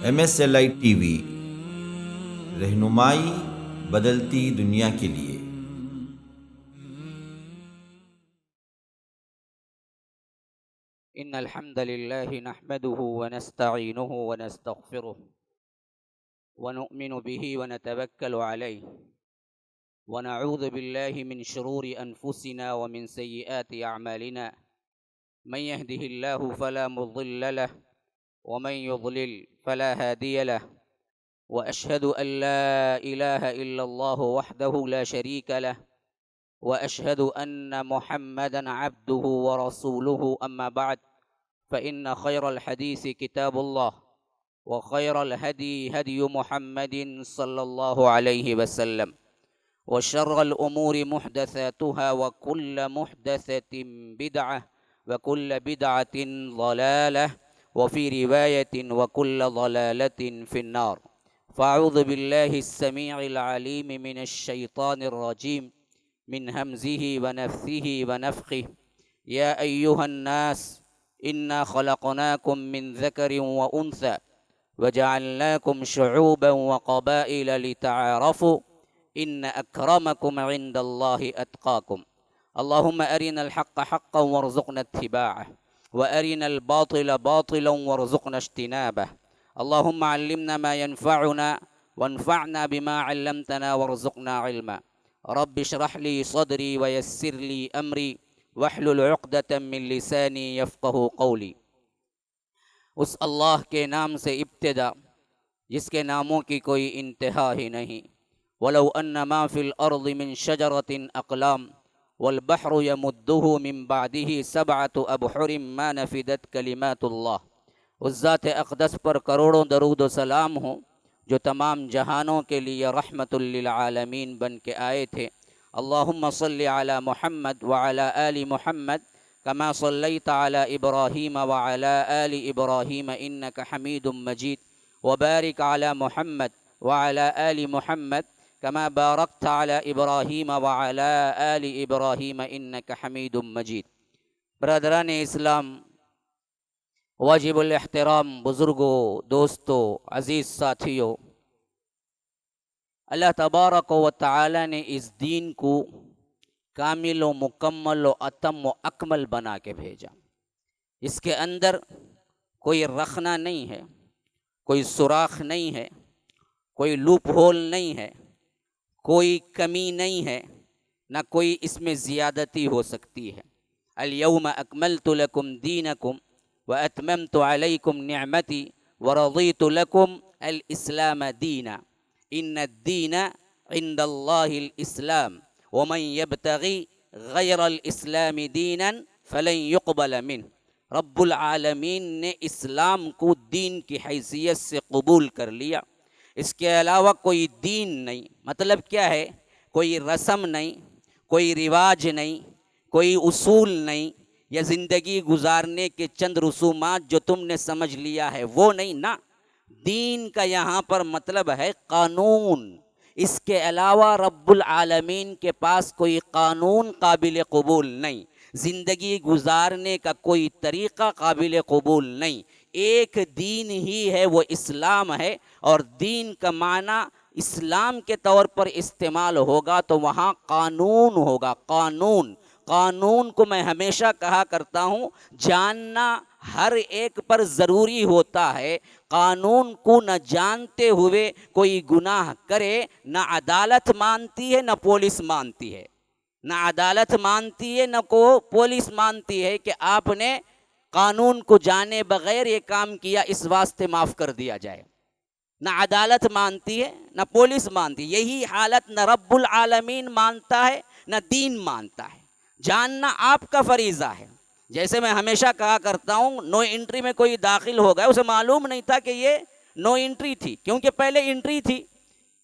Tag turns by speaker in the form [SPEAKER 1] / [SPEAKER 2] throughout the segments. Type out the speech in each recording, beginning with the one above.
[SPEAKER 1] MSLI T V, رہنمائی بدلتی دنیا کے لیے۔
[SPEAKER 2] إن الحمد لله نحمده ونستعينه ونستغفره ونؤمن به ونتوكل عليه ونعوذ بالله من شرور أنفسنا ومن سيئات أعمالنا من يهده الله فلا مضل له ومن يضلل فلا هادي له وأشهد أن لا إله إلا الله وحده لا شريك له وأشهد أن محمدا عبده ورسوله أما بعد فإن خير الحديث كتاب الله وخير الهدي هدي محمد صلى الله عليه وسلم وشر الأمور محدثاتها وكل محدثة بدعة وكل بدعة ضلالة وفي رواية وكل ضلالة في النار فأعوذ بالله السميع العليم من الشيطان الرجيم من همزه ونفثه ونفخه يا أيها الناس إنا خلقناكم من ذكر وأنثى وجعلناكم شعوبا وقبائل لتعارفوا إن أكرمكم عند الله أتقاكم اللهم أرنا الحق حقا وارزقنا اتباعه وأرنا الباطل باطلا وارزقنا اجتنابه اللهم علمنا ما ينفعنا وانفعنا بما علمتنا وارزقنا علما رب اشرح لي صدري ويسر لي أمري واحلل عقدة من لساني يفقه قولی۔ اس اللہ کے نام سے ابتدا جس کے ناموں کی کوئی انتہا ہی نہیں۔ وَلَوْ أَنَّ مَا فِي الْأَرْضِ مِنْ شَجَرَةٍ أَقْلَامٍ وَالْبَحْرُ يَمُدُّهُ مِنْ بَعْدِهِ سَبْعَةُ أَبْحُرٍ مَا نَفِدَتْ كَلِمَاتُ اللَّهِ۔ اس ذات اقدس پر کروڑوں درود و سلام ہوں جو تمام جہانوں کے لیے رحمت للعالمین بن کے آئے تھے۔ اللہم صلی علی محمد وعلی آل محمد کما صلیت علی ابراہیم وعلی آل ابراہیم انک حمید مجید وبارک علی محمد وعلی آل محمد کما بارکت علی ابراہیم وعلی آل ابراہیم انک حمید مجید۔ برادران اسلام، واجب الاحترام بزرگوں، دوستوں، عزیز ساتھیوں، اللہ تبارک و تعالی نے اس دین کو کامل و مکمل و اتم و اکمل بنا کے بھیجا۔ اس کے اندر کوئی رخنہ نہیں ہے، کوئی سوراخ نہیں ہے، کوئی لوپ ہول نہیں ہے، کوئی کمی نہیں ہے، نہ کوئی اس میں زیادتی ہو سکتی ہے۔ الیوم اکملت لکم دینکم واتممت علیکم نعمتی ورضیت لکم الاسلام دینا ان الدین عند اللہ الاسلام ومن یبتغی غیر الاسلام دینا فلن یقبل منہ۔ رب العالمین نے اسلام کو دین کی حیثیت سے قبول کر لیا۔ اس کے علاوہ کوئی دین نہیں، مطلب کیا ہے؟ کوئی رسم نہیں، کوئی رواج نہیں، کوئی اصول نہیں، یا زندگی گزارنے کے چند رسومات جو تم نے سمجھ لیا ہے وہ نہیں نا۔ دین کا یہاں پر مطلب ہے قانون۔ اس کے علاوہ رب العالمین کے پاس کوئی قانون قابل قبول نہیں، زندگی گزارنے کا کوئی طریقہ قابل قبول نہیں۔ ایک دین ہی ہے، وہ اسلام ہے، اور دین کا معنی اسلام کے طور پر استعمال ہوگا تو وہاں قانون ہوگا۔ قانون کو میں ہمیشہ کہا کرتا ہوں، جاننا ہر ایک پر ضروری ہوتا ہے۔ قانون کو نہ جانتے ہوئے کوئی گناہ کرے، نہ عدالت مانتی ہے نہ پولیس مانتی ہے، نہ عدالت مانتی ہے نہ پولیس مانتی ہے کہ آپ نے قانون کو جانے بغیر یہ کام کیا، اس واسطے معاف کر دیا جائے۔ نہ عدالت مانتی ہے نہ پولیس مانتی، یہی حالت نہ رب العالمین مانتا ہے نہ دین مانتا ہے۔ جاننا آپ کا فریضہ ہے۔ جیسے میں ہمیشہ کہا کرتا ہوں، نو انٹری میں کوئی داخل ہو گیا، اسے معلوم نہیں تھا کہ یہ نو انٹری تھی، کیونکہ پہلے انٹری تھی۔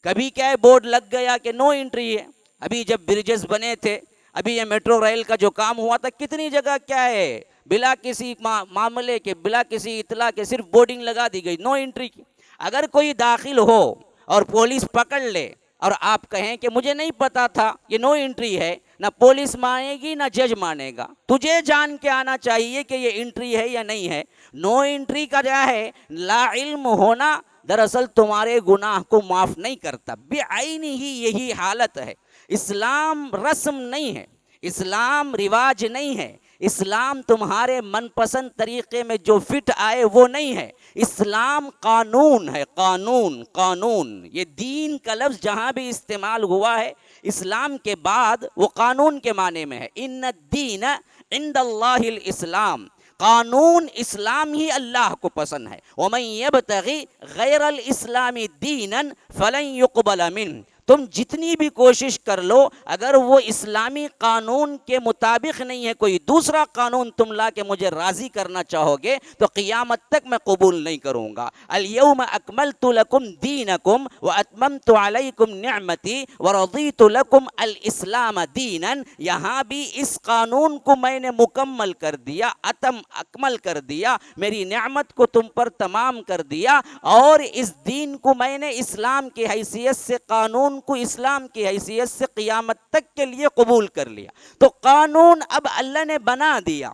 [SPEAKER 2] کبھی کیا ہے، بورڈ لگ گیا کہ نو انٹری ہے۔ ابھی جب برجز بنے تھے، ابھی یہ میٹرو ریل کا جو کام ہوا تھا، کتنی جگہ کیا ہے، بلا کسی معاملے کے، بلا کسی اطلاع کے صرف بورڈنگ لگا دی گئی، نو انٹری کی۔ اگر کوئی داخل ہو اور پولیس پکڑ لے اور آپ کہیں کہ مجھے نہیں پتا تھا یہ نو انٹری ہے، نہ پولیس مانے گی نہ جج مانے گا۔ تجھے جان کے آنا چاہیے کہ یہ انٹری ہے یا نہیں ہے۔ نو انٹری کا کیا ہے، لا علم ہونا دراصل تمہارے گناہ کو معاف نہیں کرتا. بعین ہی یہی حالت ہے. اسلام رسم نہیں ہے، اسلام رواج نہیں ہے، اسلام تمہارے من پسند طریقے میں جو فٹ آئے وہ نہیں ہے. اسلام قانون ہے، قانون. قانون یہ دین کا لفظ جہاں بھی استعمال ہوا ہے اسلام کے بعد وہ قانون کے معنی میں ہے. ان الدین عند اللہ الاسلام. قانون اسلام ہی اللہ کو پسند ہے. ومن یبتغی غیر الاسلام دینا فلن یقبل منہ. تم جتنی بھی کوشش کر لو اگر وہ اسلامی قانون کے مطابق نہیں ہے، کوئی دوسرا قانون تم لا کے مجھے راضی کرنا چاہو گے تو قیامت تک میں قبول نہیں کروں گا. الیوم اکملت لکم دینکم واتممت علیکم نعمتی ورضیت لکم الاسلام دینا. یہاں بھی اس قانون کو میں نے مکمل کر دیا، اکمل کر دیا، میری نعمت کو تم پر تمام کر دیا، اور اس دین کو میں نے اسلام کی حیثیت سے، قانون کو اسلام کی حیثیت سے قیامت تک کے لیے قبول کر لیا. تو قانون اب اللہ نے بنا دیا.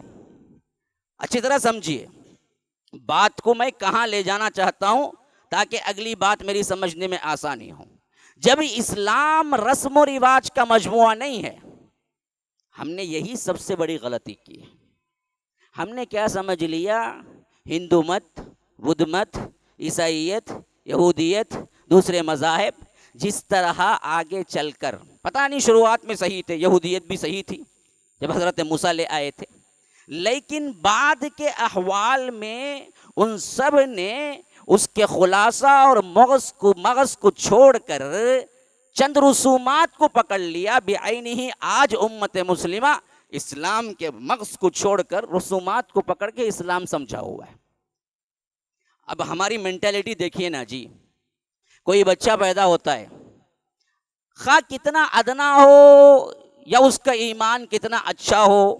[SPEAKER 2] اچھی طرح سمجھیے بات کو میں کہاں لے جانا چاہتا ہوں تاکہ اگلی بات میری سمجھنے میں آسانی ہو. جب اسلام رسم و رواج کا مجموعہ نہیں ہے، ہم نے یہی سب سے بڑی غلطی کی ہے. ہم نے کیا سمجھ لیا؟ ہندو مت، بدھ مت، عیسائیت، یہودیت، دوسرے مذاہب جس طرح آگے چل کر، پتہ نہیں شروعات میں صحیح تھے، یہودیت بھی صحیح تھی جب حضرت موسیٰ لے آئے تھے، لیکن بعد کے احوال میں ان سب نے اس کے خلاصہ اور مغز کو چھوڑ کر چند رسومات کو پکڑ لیا. بعینہ آج امت مسلمہ اسلام کے مغز کو چھوڑ کر رسومات کو پکڑ کے اسلام سمجھا ہوا ہے. اب ہماری مینٹیلٹی دیکھیے نا جی. کوئی بچہ پیدا ہوتا ہے، خواہ کتنا ادنا ہو یا اس کا ایمان کتنا اچھا ہو،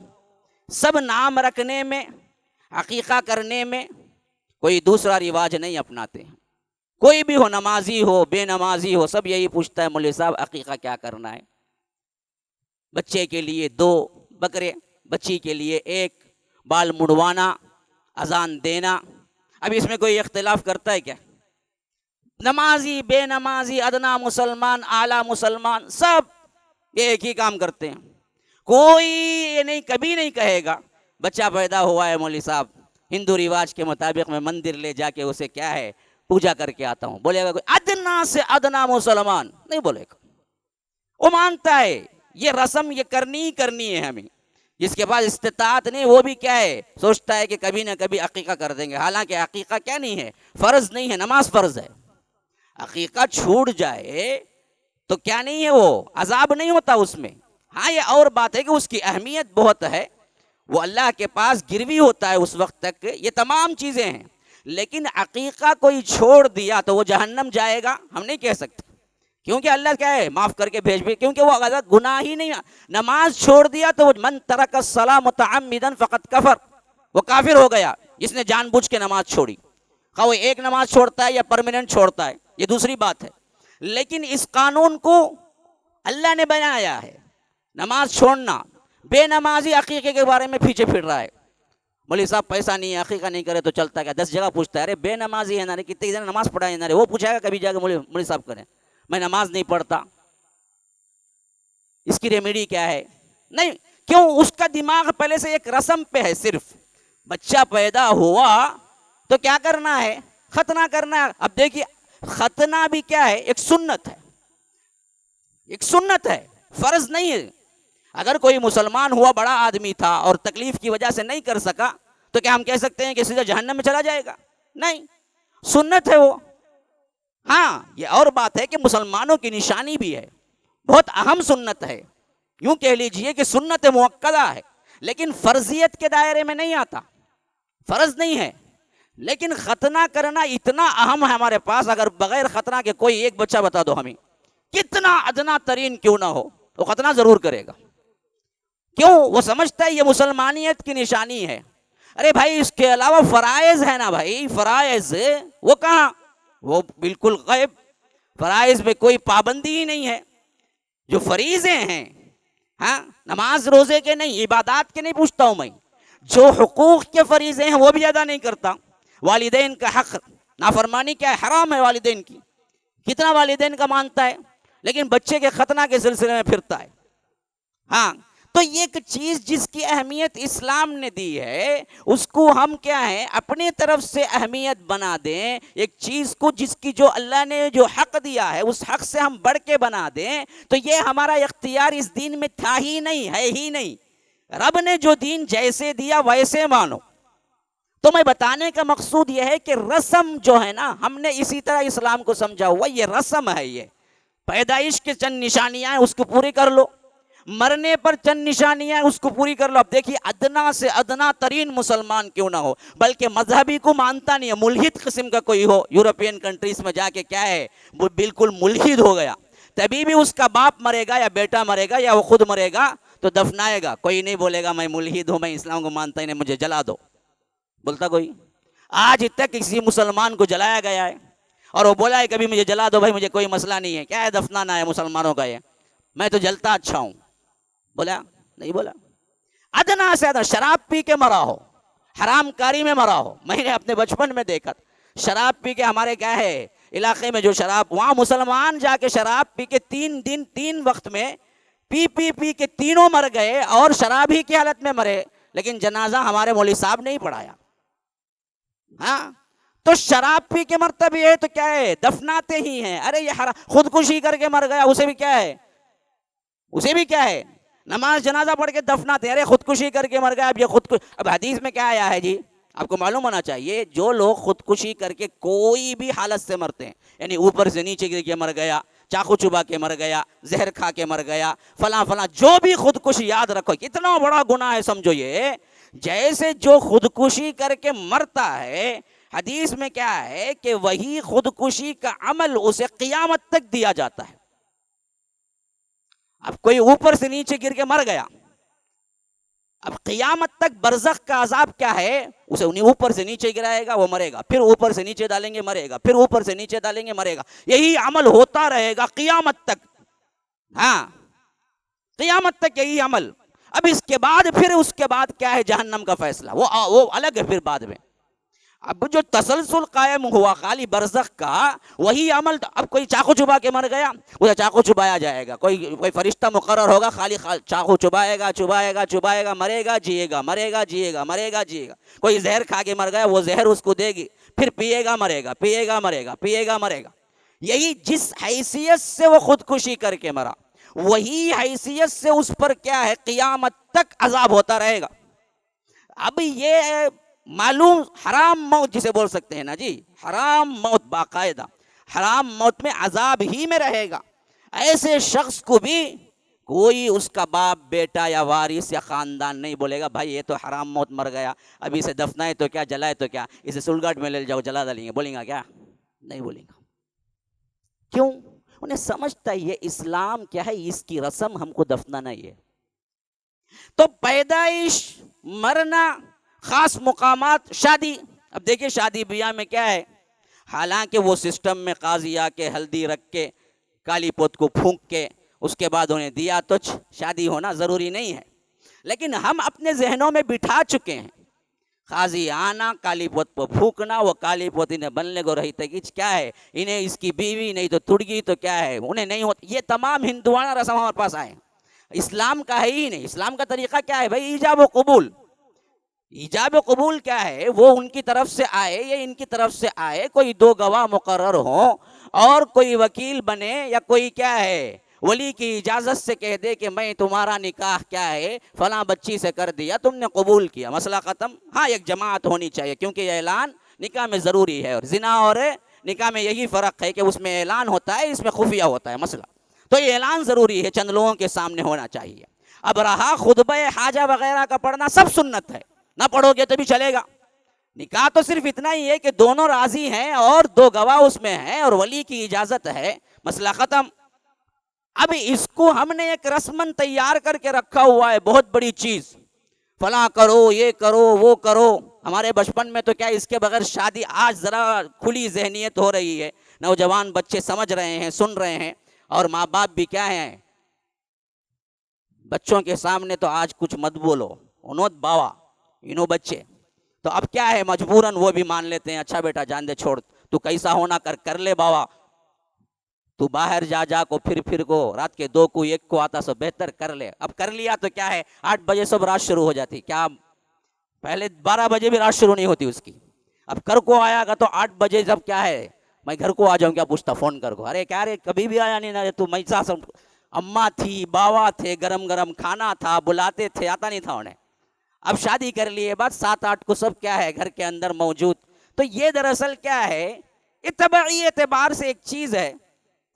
[SPEAKER 2] سب نام رکھنے میں، عقیقہ کرنے میں کوئی دوسرا رواج نہیں اپناتے ہیں. کوئی بھی ہو، نمازی ہو، بے نمازی ہو، سب یہی پوچھتا ہے مولوی صاحب عقیقہ کیا کرنا ہے؟ بچے کے لیے 2 بکرے، بچی کے لیے 1، بال مڑوانا، اذان دینا. اب اس میں کوئی اختلاف کرتا ہے کیا؟ نمازی، بے نمازی، ادنا مسلمان، اعلیٰ مسلمان، سب یہ ایک ہی کام کرتے ہیں. کوئی یہ نہیں، کبھی نہیں کہے گا بچہ پیدا ہوا ہے مولوی صاحب ہندو رواج کے مطابق میں مندر لے جا کے اسے کیا ہے پوجا کر کے آتا ہوں. بولے گا کوئی ادنا سے ادنا مسلمان؟ نہیں بولے گا. وہ مانتا ہے یہ رسم یہ کرنی ہے ہمیں. جس کے پاس استطاعت نہیں وہ بھی کیا ہے سوچتا ہے کہ کبھی نہ کبھی عقیقہ کر دیں گے. حالانکہ عقیقہ کیا نہیں ہے، فرض نہیں ہے، نماز فرض ہے. عقیقہ چھوٹ جائے تو کیا نہیں ہے، وہ عذاب نہیں ہوتا اس میں. ہاں یہ اور بات ہے کہ اس کی اہمیت بہت ہے، وہ اللہ کے پاس گروی ہوتا ہے اس وقت تک. یہ تمام چیزیں ہیں، لیکن عقیقہ کوئی چھوڑ دیا تو وہ جہنم جائے گا ہم نہیں کہہ سکتے، کیونکہ اللہ کیا ہے معاف کر کے بھیج بھی، کیونکہ وہ گناہ ہی نہیں. نماز چھوڑ دیا تو وہ من ترک الصلاۃ متعمدا فقد کفر، وہ کافر ہو گیا جس نے جان بوجھ کے نماز چھوڑی. خواہ وہ ایک نماز چھوڑتا ہے یا پرماننٹ چھوڑتا ہے یہ دوسری بات ہے، لیکن اس قانون کو اللہ نے بنایا ہے. نماز چھوڑنا، بے نمازی عقیقے کے بارے میں پیچھے پھر رہا ہے. مولوی صاحب پیسہ نہیں ہے عقیقہ نہیں کرے تو چلتا کیا؟ 10 جگہ پوچھتا ہے ارے بے نمازی ہے نا رے، کتنے دن نماز پڑھا ہے نا رے. وہ پوچھائے گا کبھی جا کے مولوی صاحب کریں میں نماز نہیں پڑھتا، اس کی ریمیڈی کیا ہے؟ نہیں. کیوں؟ اس کا دماغ پہلے سے ایک رسم پہ ہے. صرف بچہ پیدا ہوا تو کیا کرنا ہے؟ ختنہ کرنا ہے. اب دیکھیے ختنہ بھی کیا ہے؟ ایک سنت ہے، ایک سنت ہے، فرض نہیں ہے. اگر کوئی مسلمان ہوا بڑا آدمی تھا اور تکلیف کی وجہ سے نہیں کر سکا تو کیا ہم کہہ سکتے ہیں کہ سیدھا جہنم میں چلا جائے گا؟ نہیں، سنت ہے وہ. ہاں یہ اور بات ہے کہ مسلمانوں کی نشانی بھی ہے، بہت اہم سنت ہے. یوں کہہ لیجئے کہ سنت مؤکدہ ہے، لیکن فرضیت کے دائرے میں نہیں آتا، فرض نہیں ہے. لیکن ختنہ کرنا اتنا اہم ہے ہمارے پاس. اگر بغیر ختنہ کے کوئی ایک بچہ بتا دو ہمیں، کتنا ادنا ترین کیوں نہ ہو، وہ ختنہ ضرور کرے گا. کیوں؟ وہ سمجھتا ہے یہ مسلمانیت کی نشانی ہے. ارے بھائی اس کے علاوہ فرائض ہے نا بھائی، فرائض وہ کہاں؟ وہ بالکل غائب. فرائض میں کوئی پابندی ہی نہیں ہے. جو فریضے ہیں، ہاں نماز روزے کے نہیں، عبادات کے نہیں پوچھتا ہوں میں، جو حقوق کے فریضے ہیں وہ بھی ادا نہیں کرتا. والدین کا حق نافرمانی کیا ہے؟ حرام ہے والدین کی. کتنا والدین کا مانتا ہے لیکن بچے کے ختنہ کے سلسلے میں پھرتا ہے. ہاں تو یہ ایک چیز جس کی اہمیت اسلام نے دی ہے اس کو ہم کیا ہے اپنی طرف سے اہمیت بنا دیں. ایک چیز کو جس کی جو اللہ نے جو حق دیا ہے اس حق سے ہم بڑھ کے بنا دیں تو یہ ہمارا اختیار اس دین میں تھا ہی نہیں، ہے ہی نہیں. رب نے جو دین جیسے دیا ویسے مانو. تو میں بتانے کا مقصود یہ ہے کہ رسم جو ہے نا ہم نے اسی طرح اسلام کو سمجھا ہوا، یہ رسم ہے. یہ پیدائش کے چند نشانیاں ہیں اس کو پوری کر لو، مرنے پر چند نشانیاں ہیں اس کو پوری کر لو. اب دیکھیے ادنا سے ادنا ترین مسلمان کیوں نہ ہو بلکہ مذہبی کو مانتا نہیں ہے، ملحد قسم کا کوئی ہو، یورپین کنٹریز میں جا کے کیا ہے وہ بالکل ملحد ہو گیا، تبھی بھی اس کا باپ مرے گا یا بیٹا مرے گا یا وہ خود مرے گا تو دفنائے گا. کوئی نہیں بولے گا میں ملحد ہوں، میں اسلام کو مانتا ہی نہیں، مجھے جلا دو. بولتا کوئی؟ آج تک کسی مسلمان کو جلایا گیا ہے اور وہ بولا ہے کبھی مجھے جلا دو بھائی، مجھے کوئی مسئلہ نہیں ہے، کیا ہے دفنانا ہے مسلمانوں کا، یہ میں تو جلتا اچھا ہوں. بولا نہیں؟ بولا ادنا سے ادنا شراب پی کے مرا ہو، حرام کاری میں مرا ہو. میں نے اپنے بچپن میں دیکھا شراب پی کے، ہمارے کیا ہے علاقے میں جو شراب، وہاں مسلمان جا کے شراب پی کے 3 دن 3 وقت میں پی کے تینوں مر گئے اور شراب ہی کی حالت میں مرے، لیکن جنازہ ہمارے مولوی صاحب نے ہی پڑھایا. ہاں تو شراب پی کے مرتا بھی ہے تو کیا ہے دفناتے ہی ہیں. ارے یہ خودکشی کر کے مر گیا اسے بھی کیا ہے، اسے بھی کیا ہے نماز جنازہ پڑھ کے دفناتے. ارے خودکشی کر کے مر گیا، اب یہ اب حدیث میں کیا آیا ہے جی آپ کو معلوم ہونا چاہیے. جو لوگ خودکشی کر کے کوئی بھی حالت سے مرتے ہیں، یعنی اوپر سے نیچے گر کے مر گیا، چاقو چبا کے مر گیا، زہر کھا کے مر گیا، فلاں فلاں، جو بھی خودکشی، یاد رکھو کتنا بڑا گناہ ہے سمجھو یہ. جیسے جو خودکشی کر کے مرتا ہے حدیث میں کیا ہے کہ وہی خودکشی کا عمل اسے قیامت تک دیا جاتا ہے. اب کوئی اوپر سے نیچے گر کے مر گیا، اب قیامت تک برزخ کا عذاب کیا ہے، اسے انہیں اوپر سے نیچے گرائے گا وہ مرے گا، پھر اوپر سے نیچے ڈالیں گے مرے گا، پھر اوپر سے نیچے ڈالیں گے مرے گا. یہی عمل ہوتا رہے گا قیامت تک. ہاں قیامت تک یہی عمل. اب اس کے بعد کیا ہے جہنم کا فیصلہ، وہ الگ ہے پھر بعد میں. اب جو تسلسل قائم ہوا خالی برزخ کا وہی عمل. اب کوئی چاقو چبا کے مر گیا اسے چاقو چبایا جائے گا، کوئی فرشتہ مقرر ہوگا خالی چاقو چبائے گا، مرے گا جیے گا. کوئی زہر کھا کے مر گیا وہ زہر اس کو دے گی، پھر پیے گا مرے گا. یہی جس حیثیت سے وہ خودکشی کر کے مرا وہی حیثیت سے اس پر کیا ہے قیامت تک عذاب ہوتا رہے گا. اب یہ معلوم حرام موت جسے بول سکتے ہیں نا جی، حرام موت، باقاعدہ حرام موت میں عذاب ہی میں رہے گا. ایسے شخص کو بھی کوئی اس کا باپ بیٹا یا وارث یا خاندان نہیں بولے گا بھائی یہ تو حرام موت مر گیا، ابھی اسے دفنائے تو کیا، جلائے تو کیا، اسے سلگاٹ میں لے جاؤ جلا ڈالیں گے، بولیں گا کیا؟ نہیں بولیں گا. کیوں؟ انہیں سمجھتا یہ اسلام کیا ہے، اس کی رسم ہم کو دفنانا ہی ہے. تو پیدائش، مرنا، خاص مقامات، شادی. اب دیکھیں شادی بیاہ میں کیا ہے، حالانکہ وہ سسٹم میں قاضی آ کے ہلدی رکھ کے کالی پوت کو پھونک کے اس کے بعد انہیں دیا تو شادی ہونا ضروری نہیں ہے. لیکن ہم اپنے ذہنوں میں بٹھا چکے ہیں قاضی آنا، کالی پوت کو پھونکنا، وہ کالی پوت انہیں بننے کو رہی تک کیا ہے، انہیں اس کی بیوی نہیں تو تڑگی تو کیا ہے انہیں نہیں ہوتا. یہ تمام ہندوانہ رسم ہمارے پاس آئے، اسلام کا ہے ہی نہیں. اسلام کا طریقہ کیا ہے بھائی، ایجاب و قبول. ایجاب و قبول کیا ہے، وہ ان کی طرف سے آئے یا ان کی طرف سے آئے، کوئی 2 گواہ مقرر ہوں اور کوئی وکیل بنے یا کوئی کیا ہے ولی کی اجازت سے کہہ دے کہ میں تمہارا نکاح کیا ہے فلاں بچی سے کر دیا، تم نے قبول کیا، مسئلہ ختم. ہاں ایک جماعت ہونی چاہیے کیونکہ یہ اعلان نکاح میں ضروری ہے، اور زنا اور نکاح میں یہی فرق ہے کہ اس میں اعلان ہوتا ہے، اس میں خفیہ ہوتا ہے مسئلہ. تو یہ اعلان ضروری ہے، چند لوگوں کے سامنے ہونا چاہیے. اب رہا خطبہ حاجہ وغیرہ کا پڑھنا، سب سنت ہے، نہ پڑھو گے تو بھی چلے گا. نکاح تو صرف اتنا ہی ہے کہ دونوں راضی ہیں اور 2 گواہ اس میں ہیں اور ولی کی اجازت ہے، مسئلہ ختم. اب اس کو ہم نے ایک رسمن تیار کر کے رکھا ہوا ہے، بہت بڑی چیز، فلاں کرو، یہ کرو، وہ کرو. ہمارے بچپن میں تو کیا اس کے بغیر شادی، آج ذرا کھلی ذہنیت ہو رہی ہے، نوجوان بچے سمجھ رہے ہیں، سن رہے ہیں، اور ماں باپ بھی کیا ہیں بچوں کے سامنے تو آج کچھ مت بولو، انوت باوا انہوں بچے تو اب کیا ہے مجبوراً وہ بھی مان لیتے ہیں، اچھا بیٹا جان دے چھوڑ، تو کیسا ہونا کر لے بابا, تو باہر جا کو پھر کو رات کے 2 کو 1 کو آتا سو بہتر کر لے. اب کر لیا تو کیا ہے, 8 بجے سب رات شروع ہو جاتی, کیا پہلے 12 بجے بھی رات شروع نہیں ہوتی اس کی. اب کر کو آیا گا تو 8 بجے جب کیا ہے, میں گھر کو آ جاؤں, کیا پوچھتا فون کر کو, ارے کیا رے کبھی بھی آیا نہیں نا تو میں اماں تھی باوا تھے, گرم گرم کھانا تھا, بلاتے تھے, آتا نہیں تھا انہیں. اب شادی کر لیے بعد 7-8 کو سب کیا ہے گھر کے اندر موجود. تو یہ دراصل کیا ہے, طبعی اعتبار سے ایک چیز ہے.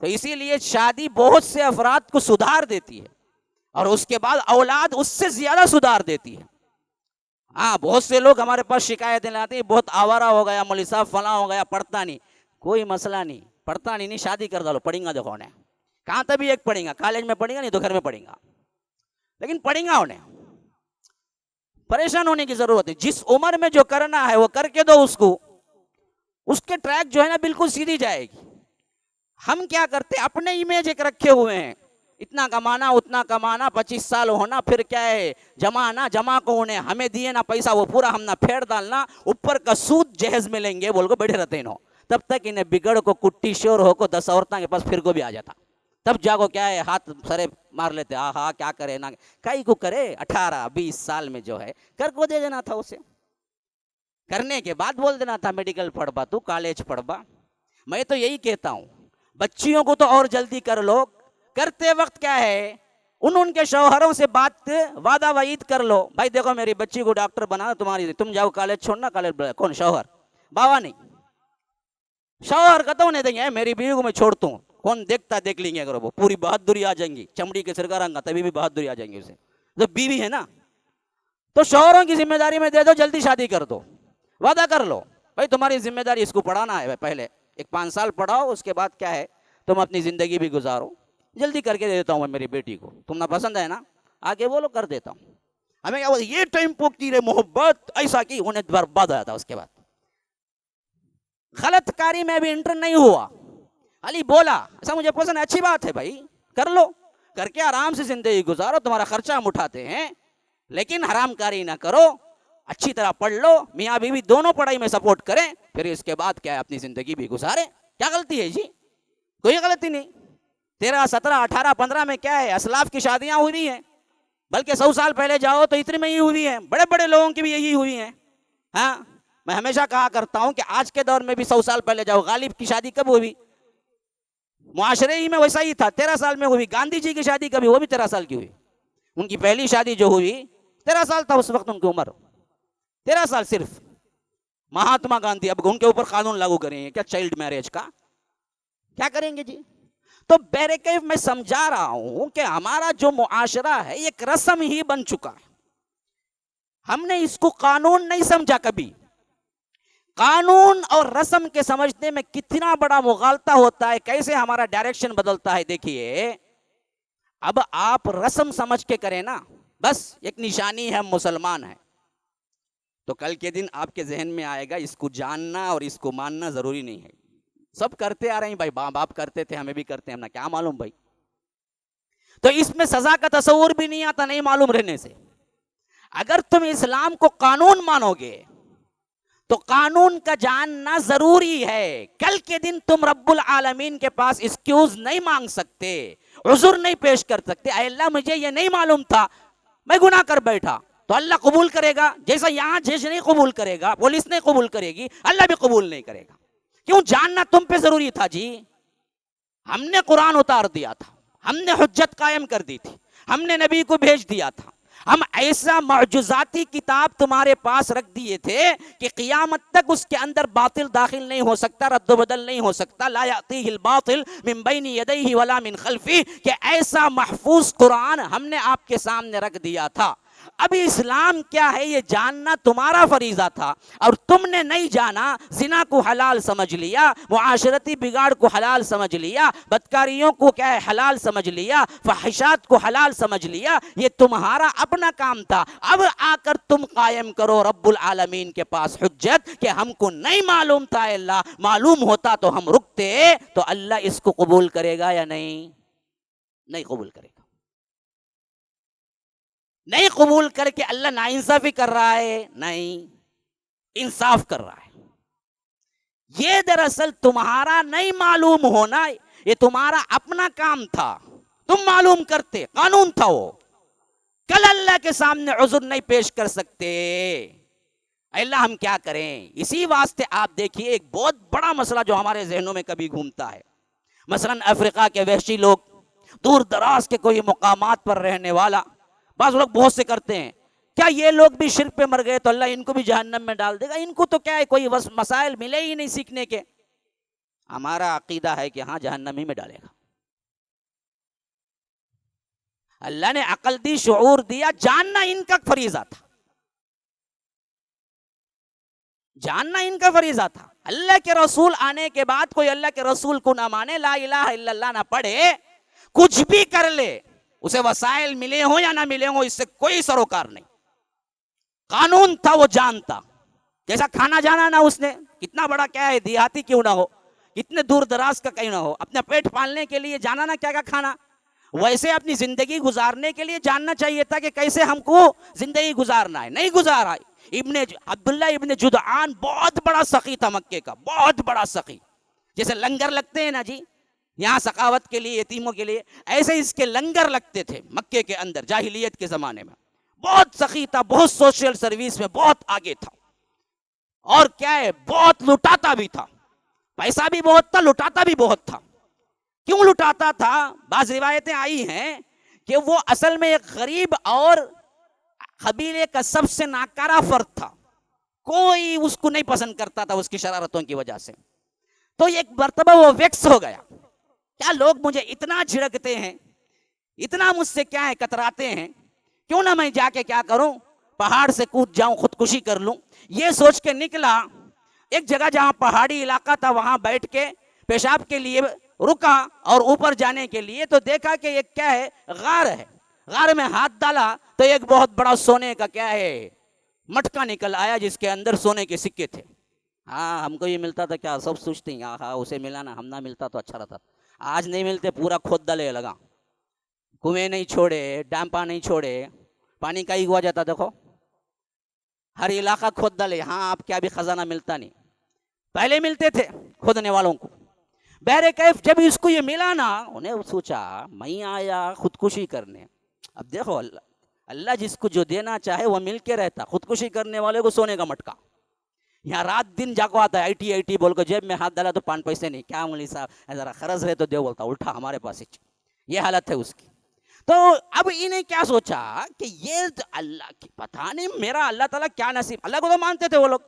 [SPEAKER 2] تو اسی لیے شادی بہت سے افراد کو سدھار دیتی ہے, اور اس کے بعد اولاد اس سے زیادہ سدھار دیتی ہے. ہاں بہت سے لوگ ہمارے پاس شکایتیں لاتے ہیں, بہت آوارہ ہو گیا مولوی صاحب, فلاں ہو گیا, پڑھتا نہیں. کوئی مسئلہ نہیں, پڑھتا نہیں شادی کر ڈالو, پڑھیں گا دیکھو انہیں. کہاں تبھی ایک پڑھیں گا, کالج میں پڑھیں گا نہیں تو گھر میں پڑھیں گا, لیکن پڑھیں گا انہیں. پریشان ہونے کی ضرورت ہے, جس عمر میں جو کرنا ہے وہ کر کے دو اس کو, اس کے ٹریک جو ہے نا بالکل سیدھی جائے گی. ہم کیا کرتے, اپنے امیج ایک رکھے ہوئے ہیں, اتنا کمانا اتنا کمانا, 25 سال ہونا, پھر کیا ہے جمع کو انہیں ہمیں دیے نا پیسہ وہ پورا ہم نہ پھیڑ ڈالنا, اوپر کا سود جہیز میں لیں گے بول کو بیٹھے رہتے ہیں. تب تک انہیں بگڑ کو کٹی شور ہو کو 10 عورتوں کے پاس پھر کو بھی آ جاتا, تب جاگو کیا ہے ہاتھ سرے مار لیتے, ہاں کیا کرے نا کئی کو کرے. 18-20 سال میں جو ہے کر کو دے دینا تھا اسے, کرنے کے بعد بول دینا تھا میڈیکل پڑھ با, تو کالج پڑھ با. میں تو یہی کہتا ہوں بچیوں کو تو اور جلدی کر لو, کرتے وقت کیا ہے ان کے شوہروں سے بات وعدہ وعید کر لو, بھائی دیکھو میری بچی کو ڈاکٹر بنا, تمہاری تم جاؤ کالج چھوڑنا, کالج کون شوہر باوا نہیں, شوہر کا تو نہیں دیں گے, میری بیوی کو میں چھوڑتا ہوں, کون دیکھتا دیکھ لیں گے, اگر وہ پوری بہادری آ جائیں گی, چمڑی کے سرکار رنگا تبھی بھی بہادری آ جائیں گی اسے, جب بیوی ہے نا. تو شوہروں کی ذمہ داری میں دے دو, جلدی شادی کر دو, وعدہ کر لو بھائی تمہاری ذمہ داری اس کو پڑھانا ہے, پہلے 5 سال پڑھاؤ, اس کے بعد کیا ہے تم اپنی زندگی بھی گزارو, جلدی کر کے دے دیتا ہوں میں میری بیٹی کو, تم نہ پسند ہے نا آگے بولو کر دیتا ہوں. ہمیں کیا یہ ٹائم پوکتی رہے محبت ایسا کی, انہیں برباد آیا تھا. اس کے بعد غلط کاری میں بھی انٹر نہیں ہوا, علی بولا ایسا مجھے پسند ہے, اچھی بات ہے بھائی کر لو, کر کے آرام سے زندگی گزارو, تمہارا خرچہ ہم اٹھاتے ہیں, لیکن حرام کاری نہ کرو, اچھی طرح پڑھ لو, میاں بیوی دونوں پڑھائی میں سپورٹ کریں, پھر اس کے بعد کیا ہے اپنی زندگی بھی گزارے. کیا غلطی ہے جی, کوئی غلطی نہیں. 13, 17, 18, 15 میں کیا ہے اسلاف کی شادیاں ہوئی ہیں, بلکہ 100 سال پہلے جاؤ تو اتنی میں ہی ہوئی ہیں, بڑے بڑے لوگوں کی بھی یہی ہوئی ہیں. ہاں میں ہمیشہ کہا کرتا ہوں کہ آج کے دور میں بھی 100 سال پہلے جاؤ, غالب کی شادی کب ہوئی, معاشرے ہی میں ویسا ہی تھا, 13 سال میں ہوئی. گاندھی جی کی شادی کبھی, وہ بھی 13 سال کی ہوئی, ان کی پہلی شادی جو ہوئی 13 سال تھا اس وقت ان کی عمر, 13 سال صرف. مہاتما گاندھی اب ان کے اوپر قانون لاگو کریں گے کیا چائلڈ میرج کا, کیا کریں گے جی. تو بہرکیف میں سمجھا رہا ہوں کہ ہمارا جو معاشرہ ہے ایک رسم ہی بن چکا ہے, ہم نے اس کو قانون نہیں سمجھا کبھی. قانون اور رسم کے سمجھنے میں کتنا بڑا مغالطہ ہوتا ہے, کیسے ہمارا ڈائریکشن بدلتا ہے. دیکھیے اب آپ رسم سمجھ کے کریں نا, بس ایک نشانی ہے ہم مسلمان ہیں, تو کل کے دن آپ کے ذہن میں آئے گا اس کو جاننا اور اس کو ماننا ضروری نہیں ہے. سب کرتے آ رہے ہیں بھائی, باپ کرتے تھے, ہمیں بھی کرتے ہیں, ہم کیا معلوم بھائی. تو اس میں سزا کا تصور بھی نہیں آتا نہیں معلوم رہنے سے. اگر تم اسلام کو قانون مانو گے تو قانون کا جاننا ضروری ہے. کل کے دن تم رب العالمین کے پاس ایکسکیوز نہیں مانگ سکتے, عذر نہیں پیش کر سکتے, اے اللہ مجھے یہ نہیں معلوم تھا, میں گناہ کر بیٹھا, تو اللہ قبول کرے گا. جیسا یہاں جج نہیں قبول کرے گا, پولیس نہیں قبول کرے گی, اللہ بھی قبول نہیں کرے گا. کیوں, جاننا تم پہ ضروری تھا جی. ہم نے قرآن اتار دیا تھا, ہم نے حجت قائم کر دی تھی, ہم نے نبی کو بھیج دیا تھا, ہم ایسا معجزاتی کتاب تمہارے پاس رکھ دیے تھے کہ قیامت تک اس کے اندر باطل داخل نہیں ہو سکتا, رد و بدل نہیں ہو سکتا. لا یأتیہ الباطل من بین یدیہ ولا من خلفہ, کہ ایسا محفوظ قرآن ہم نے آپ کے سامنے رکھ دیا تھا. ابھی اسلام کیا ہے یہ جاننا تمہارا فریضہ تھا, اور تم نے نہیں جانا, زنا کو حلال سمجھ لیا, معاشرتی بگاڑ کو حلال سمجھ لیا, بدکاریوں کو کیا ہے حلال سمجھ لیا, فحشات کو حلال سمجھ لیا. یہ تمہارا اپنا کام تھا. اب آ کر تم قائم کرو رب العالمین کے پاس حجت کہ ہم کو نہیں معلوم تھا, اللہ معلوم ہوتا تو ہم رکتے, تو اللہ اس کو قبول کرے گا یا نہیں؟ نہیں قبول کرے گا. نہیں قبول کر کے اللہ ناانصافی کر رہا ہے؟ نہیں, انصاف کر رہا ہے. یہ دراصل تمہارا نہیں معلوم ہونا، یہ تمہارا اپنا کام تھا، تم معلوم کرتے، قانون تھا وہ. کل اللہ کے سامنے عذر نہیں پیش کر سکتے. اللہ ہم کیا کریں؟ اسی واسطے آپ دیکھیے ایک بہت بڑا مسئلہ جو ہمارے ذہنوں میں کبھی گھومتا ہے، مثلا افریقہ کے وحشی لوگ، دور دراز کے کوئی مقامات پر رہنے والا، بعض لوگ بہت سے کرتے ہیں، کیا یہ لوگ بھی شرک پہ مر گئے تو اللہ ان کو بھی جہنم میں ڈال دے گا؟ ان کو تو کیا ہے، کوئی مسائل ملے ہی نہیں سیکھنے کے. ہمارا عقیدہ ہے کہ ہاں جہنم ہی میں ڈالے گا. اللہ نے عقل دی، شعور دیا، جاننا ان کا فریضہ تھا، جاننا ان کا فریضہ تھا. اللہ کے رسول آنے کے بعد کوئی اللہ کے رسول کو نہ مانے، لا الہ الا اللہ نہ پڑھے، کچھ بھی کر لے، اسے وسائل ملے ہوں یا نہ ملے ہوں، اس سے کوئی سروکار نہیں. قانون تھا، وہ جانتا. جیسا کھانا جانا نہ اس نے، کتنا بڑا کیا ہے، دیہاتی کیوں نہ ہو، کتنے دور دراز کا کہیں نہ ہو، اپنا پیٹ پالنے کے لیے جانا نہ کیا کھانا، ویسے اپنی زندگی گزارنے کے لیے جاننا چاہیے تھا کہ کیسے ہم کو زندگی گزارنا ہے. نہیں گزارا. عبداللہ ابن جدعان بہت بڑا سخی تھا مکے کا، بہت بڑا سخی. جیسے لنگر لگتے ہیں نا جی یہاں سخاوت کے لیے، یتیموں کے لیے، ایسے اس کے لنگر لگتے تھے مکے کے اندر جاہلیت کے زمانے میں. بہت سخی تھا، بہت سوشل سروس میں بہت آگے تھا، اور کیا ہے، بہت لٹاتا بھی تھا. پیسہ بھی بہت تھا، لٹاتا بھی بہت تھا. کیوں لٹاتا تھا؟ بعض روایتیں آئی ہیں کہ وہ اصل میں ایک غریب اور قبیلے کا سب سے ناکارہ فرد تھا، کوئی اس کو نہیں پسند کرتا تھا اس کی شرارتوں کی وجہ سے. تو ایک مرتبہ وہ ویکس ہو گیا، کیا لوگ مجھے اتنا جھڑکتے ہیں، اتنا مجھ سے کیا ہے کتراتے ہیں، کیوں نہ میں جا کے کیا کروں، پہاڑ سے کود جاؤں، خودکشی کر لوں. یہ سوچ کے نکلا. ایک جگہ جہاں پہاڑی علاقہ تھا وہاں بیٹھ کے پیشاب کے لیے رکا، اور اوپر جانے کے لیے تو دیکھا کہ ایک کیا ہے، غار ہے. غار میں ہاتھ ڈالا تو ایک بہت بڑا سونے کا کیا ہے مٹکا نکل آیا، جس کے اندر سونے کے سکے تھے. ہاں ہم کو یہ ملتا تھا کیا، سب سوچتے ہیں ہاں اسے ملا نا، ہم نہ ملتا تو اچھا رہتا. آج نہیں ملتے، پورا کھود ڈالے لگا، کنویں نہیں چھوڑے، ڈامپا نہیں چھوڑے، پانی کا ہی ہوا جاتا. دیکھو ہر علاقہ کھود ڈالے. ہاں آپ کیا بھی خزانہ ملتا نہیں، پہلے ملتے تھے کھودنے والوں کو. بہرکیف جب اس کو یہ ملا نا، انہیں سوچا میں آیا خودکشی کرنے. اب دیکھو اللہ جس کو جو دینا چاہے وہ مل کے رہتا. خودکشی کرنے والے کو سونے کا مٹکا، یہاں رات دن جاگو آتا ہے، آئی ٹی بول کر جیب میں ہاتھ ڈالا تو 5 پیسے نہیں. کیا مولوی صاحب ذرا خرچ رہے تو دے، بولتا الٹا ہمارے پاس. یہ حالت ہے اس کی. تو اب انہیں کیا سوچا کہ یہ اللہ کی پتہ نہیں میرا اللہ تعالیٰ کیا نصیب، اللہ کو تو مانتے تھے وہ لوگ،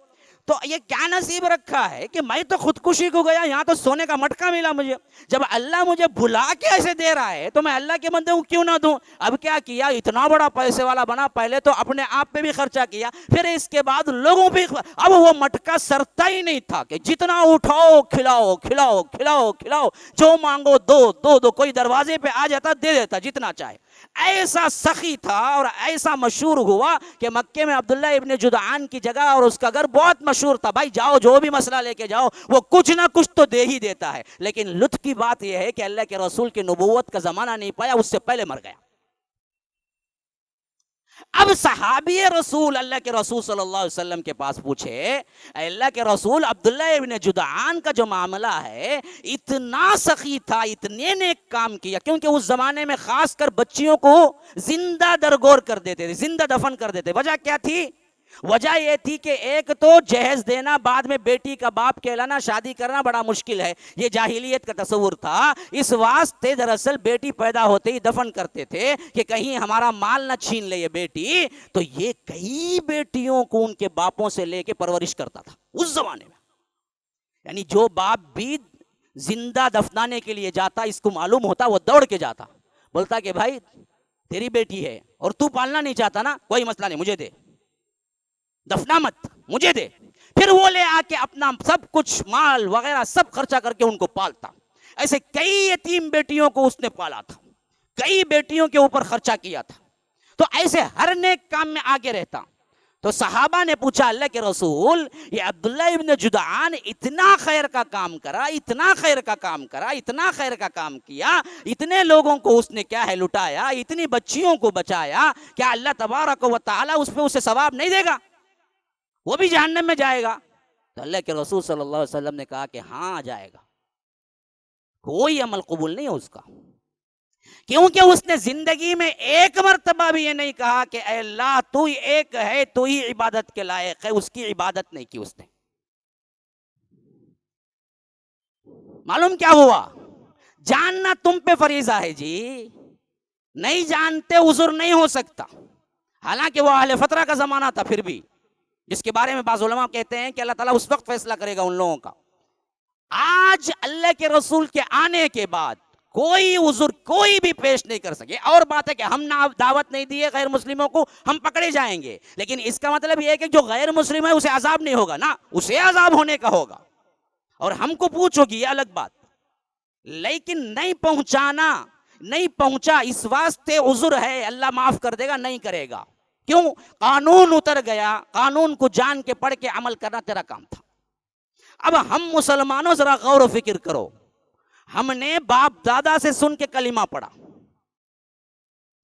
[SPEAKER 2] تو یہ کیا نصیب رکھا ہے کہ میں تو خودکشی کو گیا، یہاں تو سونے کا مٹکا ملا مجھے. جب اللہ مجھے بھلا کے ایسے دے رہا ہے تو میں اللہ کے بندے ہوں کیوں نہ دوں. اب کیا کیا، اتنا بڑا پیسے والا بنا. پہلے تو اپنے آپ پہ بھی خرچہ کیا، پھر اس کے بعد لوگوں پہ. اب وہ مٹکا سرتا ہی نہیں تھا کہ جتنا اٹھاؤ کھلاؤ کھلاؤ کھلاؤ کھلاؤ، جو مانگو دو. کوئی دروازے پہ آ جاتا دے دیتا جتنا چاہے. ایسا سخی تھا اور ایسا مشہور ہوا کہ مکے میں عبداللہ ابن جدعان کی جگہ اور اس کا گھر بہت مشہور تھا. بھائی جاؤ جو بھی مسئلہ لے کے جاؤ وہ کچھ نہ کچھ تو دے ہی دیتا ہے. لیکن لطف کی بات یہ ہے کہ اللہ کے رسول کی نبوت کا زمانہ نہیں پایا، اس سے پہلے مر گیا. اب صحابی رسول اللہ کے رسول صلی اللہ علیہ وسلم کے پاس پوچھے، اللہ کے رسول عبداللہ ابن جدعان کا جو معاملہ ہے اتنا سخی تھا، اتنے نیک کام کیا، کیونکہ اس زمانے میں خاص کر بچیوں کو زندہ درگور کر دیتے تھے، زندہ دفن کر دیتے. وجہ کیا تھی؟ وجہ یہ تھی کہ ایک تو جہیز دینا، بعد میں بیٹی کا باپ کہلانا، شادی کرنا بڑا مشکل ہے، یہ جاہلیت کا تصور تھا. اس واسطے دراصل بیٹی پیدا ہوتے ہی دفن کرتے تھے کہ کہیں ہمارا مال نہ چھین لے یہ بیٹی. تو یہ کئی بیٹیوں کو ان کے باپوں سے لے کے پرورش کرتا تھا اس زمانے میں. یعنی جو باپ بھی زندہ دفنانے کے لیے جاتا، اس کو معلوم ہوتا، وہ دوڑ کے جاتا، بولتا کہ بھائی تیری بیٹی ہے اور تو پالنا نہیں چاہتا نا، کوئی مسئلہ نہیں، مجھے دے، دفنا مت، مجھے دے. پھر وہ لے آ کے اپنا سب کچھ مال وغیرہ سب خرچہ کر کے ان کو پالتا. ایسے کئی یتیم بیٹیوں کو اس نے پالا تھا، کئی بیٹیوں کے اوپر خرچہ کیا تھا. تو ایسے ہر نیک کام میں آگے رہتا. تو صحابہ نے پوچھا اللہ کے رسول، یہ عبداللہ ابن جدعان اتنا خیر کا کام کرا، اتنا خیر کا کام کرا، اتنا خیر کا کام کیا، اتنے لوگوں کو اس نے کیا ہے لٹایا، اتنی بچیوں کو بچایا، کیا اللہ تبارک و تعالی اس پہ اسے ثواب نہیں دے گا؟ وہ بھی جہنم میں جائے گا. تو اللہ کے رسول صلی اللہ علیہ وسلم نے کہا کہ ہاں آ جائے گا، کوئی عمل قبول نہیں ہے اس کا، کیونکہ اس نے زندگی میں ایک مرتبہ بھی یہ نہیں کہا کہ اے اللہ تو ہی ایک ہے، تو ہی عبادت کے لائق ہے، اس کی عبادت نہیں کی اس نے۔ معلوم کیا ہوا؟ جاننا تم پہ فریضہ ہے جی، نہیں جانتے عذر نہیں ہو سکتا۔ حالانکہ وہ اہل فترہ کا زمانہ تھا، پھر بھی جس کے بارے میں بعض علماء کہتے ہیں کہ اللہ تعالیٰ اس وقت فیصلہ کرے گا ان لوگوں کا۔ آج اللہ کے رسول کے آنے کے بعد کوئی عذر کوئی بھی پیش نہیں کر سکے۔ اور بات ہے کہ ہم نہ دعوت نہیں دیے غیر مسلموں کو، ہم پکڑے جائیں گے، لیکن اس کا مطلب یہ ہے کہ جو غیر مسلم ہے اسے عذاب نہیں ہوگا، نا، اسے عذاب ہونے کا ہوگا، اور ہم کو پوچھو گی، یہ الگ بات۔ لیکن نہیں پہنچانا، نہیں پہنچا، اس واسطے عذر ہے، اللہ معاف کر دے گا، نہیں کرے گا۔ کیوں؟ قانون اتر گیا، قانون کو جان کے پڑھ کے عمل کرنا تیرا کام تھا۔ اب ہم مسلمانوں ذرا غور و فکر کرو، ہم نے باپ دادا سے سن کے کلمہ پڑھا،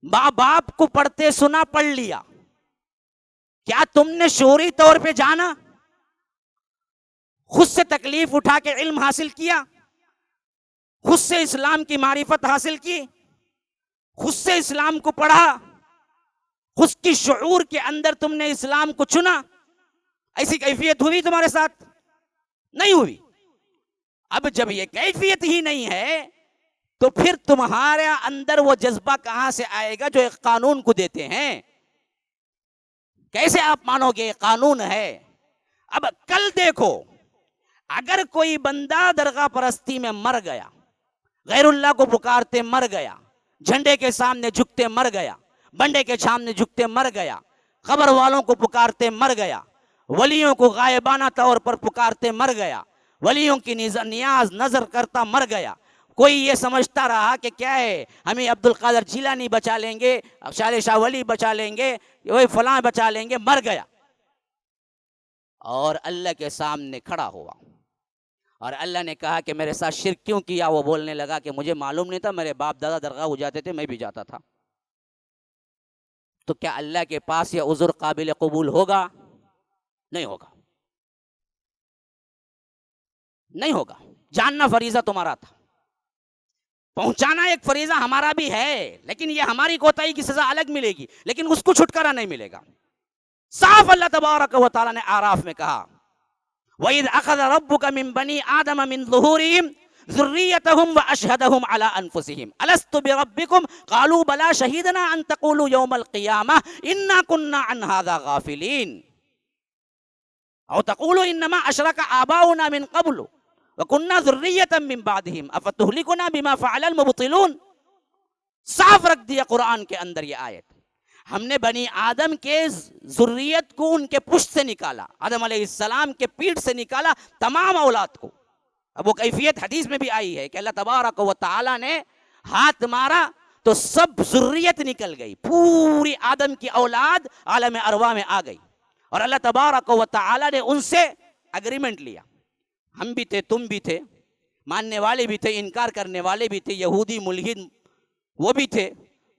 [SPEAKER 2] باپ باپ کو پڑھتے سنا، پڑھ لیا، کیا تم نے شعوری طور پہ جانا؟ خود سے تکلیف اٹھا کے علم حاصل کیا؟ خود سے اسلام کی معرفت حاصل کی؟ خود سے اسلام کو پڑھا؟ خود کی شعور کے اندر تم نے اسلام کو چنا؟ ایسی کیفیت ہوئی تمہارے ساتھ؟ نہیں ہوئی۔ اب جب یہ کیفیت ہی نہیں ہے تو پھر تمہارے اندر وہ جذبہ کہاں سے آئے گا جو ایک قانون کو دیتے ہیں؟ کیسے آپ مانو گے قانون ہے؟ اب کل دیکھو، اگر کوئی بندہ درگاہ پرستی میں مر گیا، غیر اللہ کو پکارتے مر گیا، جھنڈے کے سامنے جھکتے مر گیا، بنڈے کے سامنے جھکتے مر گیا، قبر والوں کو پکارتے مر گیا، ولیوں کو غائبانہ طور پر پکارتے مر گیا، ولیوں کی نیاز نظر کرتا مر گیا، کوئی یہ سمجھتا رہا کہ کیا ہے، ہمیں عبد القادر جیلانی بچا لیں گے، شال شاہ ولی بچا لیں گے، وہی فلاں بچا لیں گے، مر گیا، اور اللہ کے سامنے کھڑا ہوا، اور اللہ نے کہا کہ میرے ساتھ شرک کیوں کیا؟ وہ بولنے لگا کہ مجھے معلوم نہیں تھا، میرے باپ دادا درگاہ ہو جاتے تھے، میں بھی جاتا تھا۔ تو کیا اللہ کے پاس یہ عذر قابل قبول ہوگا؟ نہیں ہوگا، نہیں ہوگا۔ جاننا فریضہ تمہارا تھا، پہنچانا ایک فریضہ ہمارا بھی ہے، لیکن یہ ہماری کوتاہی کی سزا الگ ملے گی، لیکن اس کو چھٹکارا نہیں ملے گا۔ صاف اللہ تبارک و تعالیٰ نے اعراف میں کہا، وَإِذْ أَخَذَ رَبُّكَ مِنْ بَنِي آدَمَ مِنْ ظُهُورِهِمْ ذُرِّيَّتَهُمْ وَأَشْهَدَهُمْ عَلَىٰ أَنفُسِهِمْ أَلَسْتُ بِرَبِّكُمْ قَالُوا بَلَىٰ شَهِدْنَا أَن تَقُولُوا يَوْمَ الْقِيَامَةِ إِنَّا كُنَّا عَنْ هَٰذَا غَافِلِينَ أَوْ تَقُولُوا إِنَّمَا أَشْرَكَ آبَاؤُنَا مِنْ قَبْلُ وَكُنَّا ذُرِّيَّةً مِّن بَعْدِهِمْ أَفَتُهْلِكُنَا بِمَا فَعَلَ الْمُبْطِلُونَ۔ صاف رکھ دیا قرآن کے اندر یہ آیت، ہم نے بنی آدم کے ذریت کو ان کے پشت سے نکالا، آدم علیہ السلام کے پیٹھ سے نکالا تمام اولاد کو۔ اب وہ کیفیت حدیث میں بھی آئی ہے کہ اللہ تبارک و تعالی نے ہاتھ مارا تو سب ذریت نکل گئی، پوری آدم کی اولاد عالم ارواح میں آ گئی، اور اللہ تبارک و تعالی نے ان سے اگریمنٹ لیا۔ ہم بھی تھے، تم بھی تھے، ماننے والے بھی تھے، انکار کرنے والے بھی تھے، یہودی ملحد وہ بھی تھے،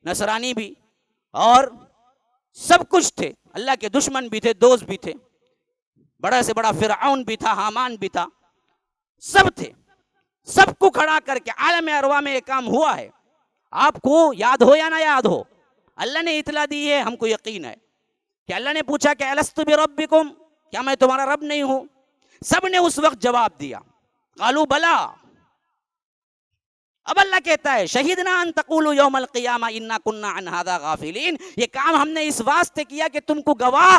[SPEAKER 2] نصرانی بھی، اور سب کچھ تھے، اللہ کے دشمن بھی تھے، دوست بھی تھے، بڑا سے بڑا فرعون بھی تھا، حامان بھی تھا، سب تھے۔ سب کو کھڑا کر کے عالم ارواح میں یہ کام ہوا ہے۔ آپ کو یاد ہو یا نہ یاد ہو، اللہ نے اطلاع دی ہے، ہم کو یقین ہے کہ اللہ نے پوچھا کہ الست بربکم، کیا میں تمہارا رب نہیں ہوں؟ سب نے اس وقت جواب دیا، قالوا بلا۔ اب اللہ کہتا ہے شہیدنا ان تقولوا یوم القیامہ انا کننا عن ھذا غافلین، یہ کام ہم نے اس واسطے کیا کہ تم کو گواہ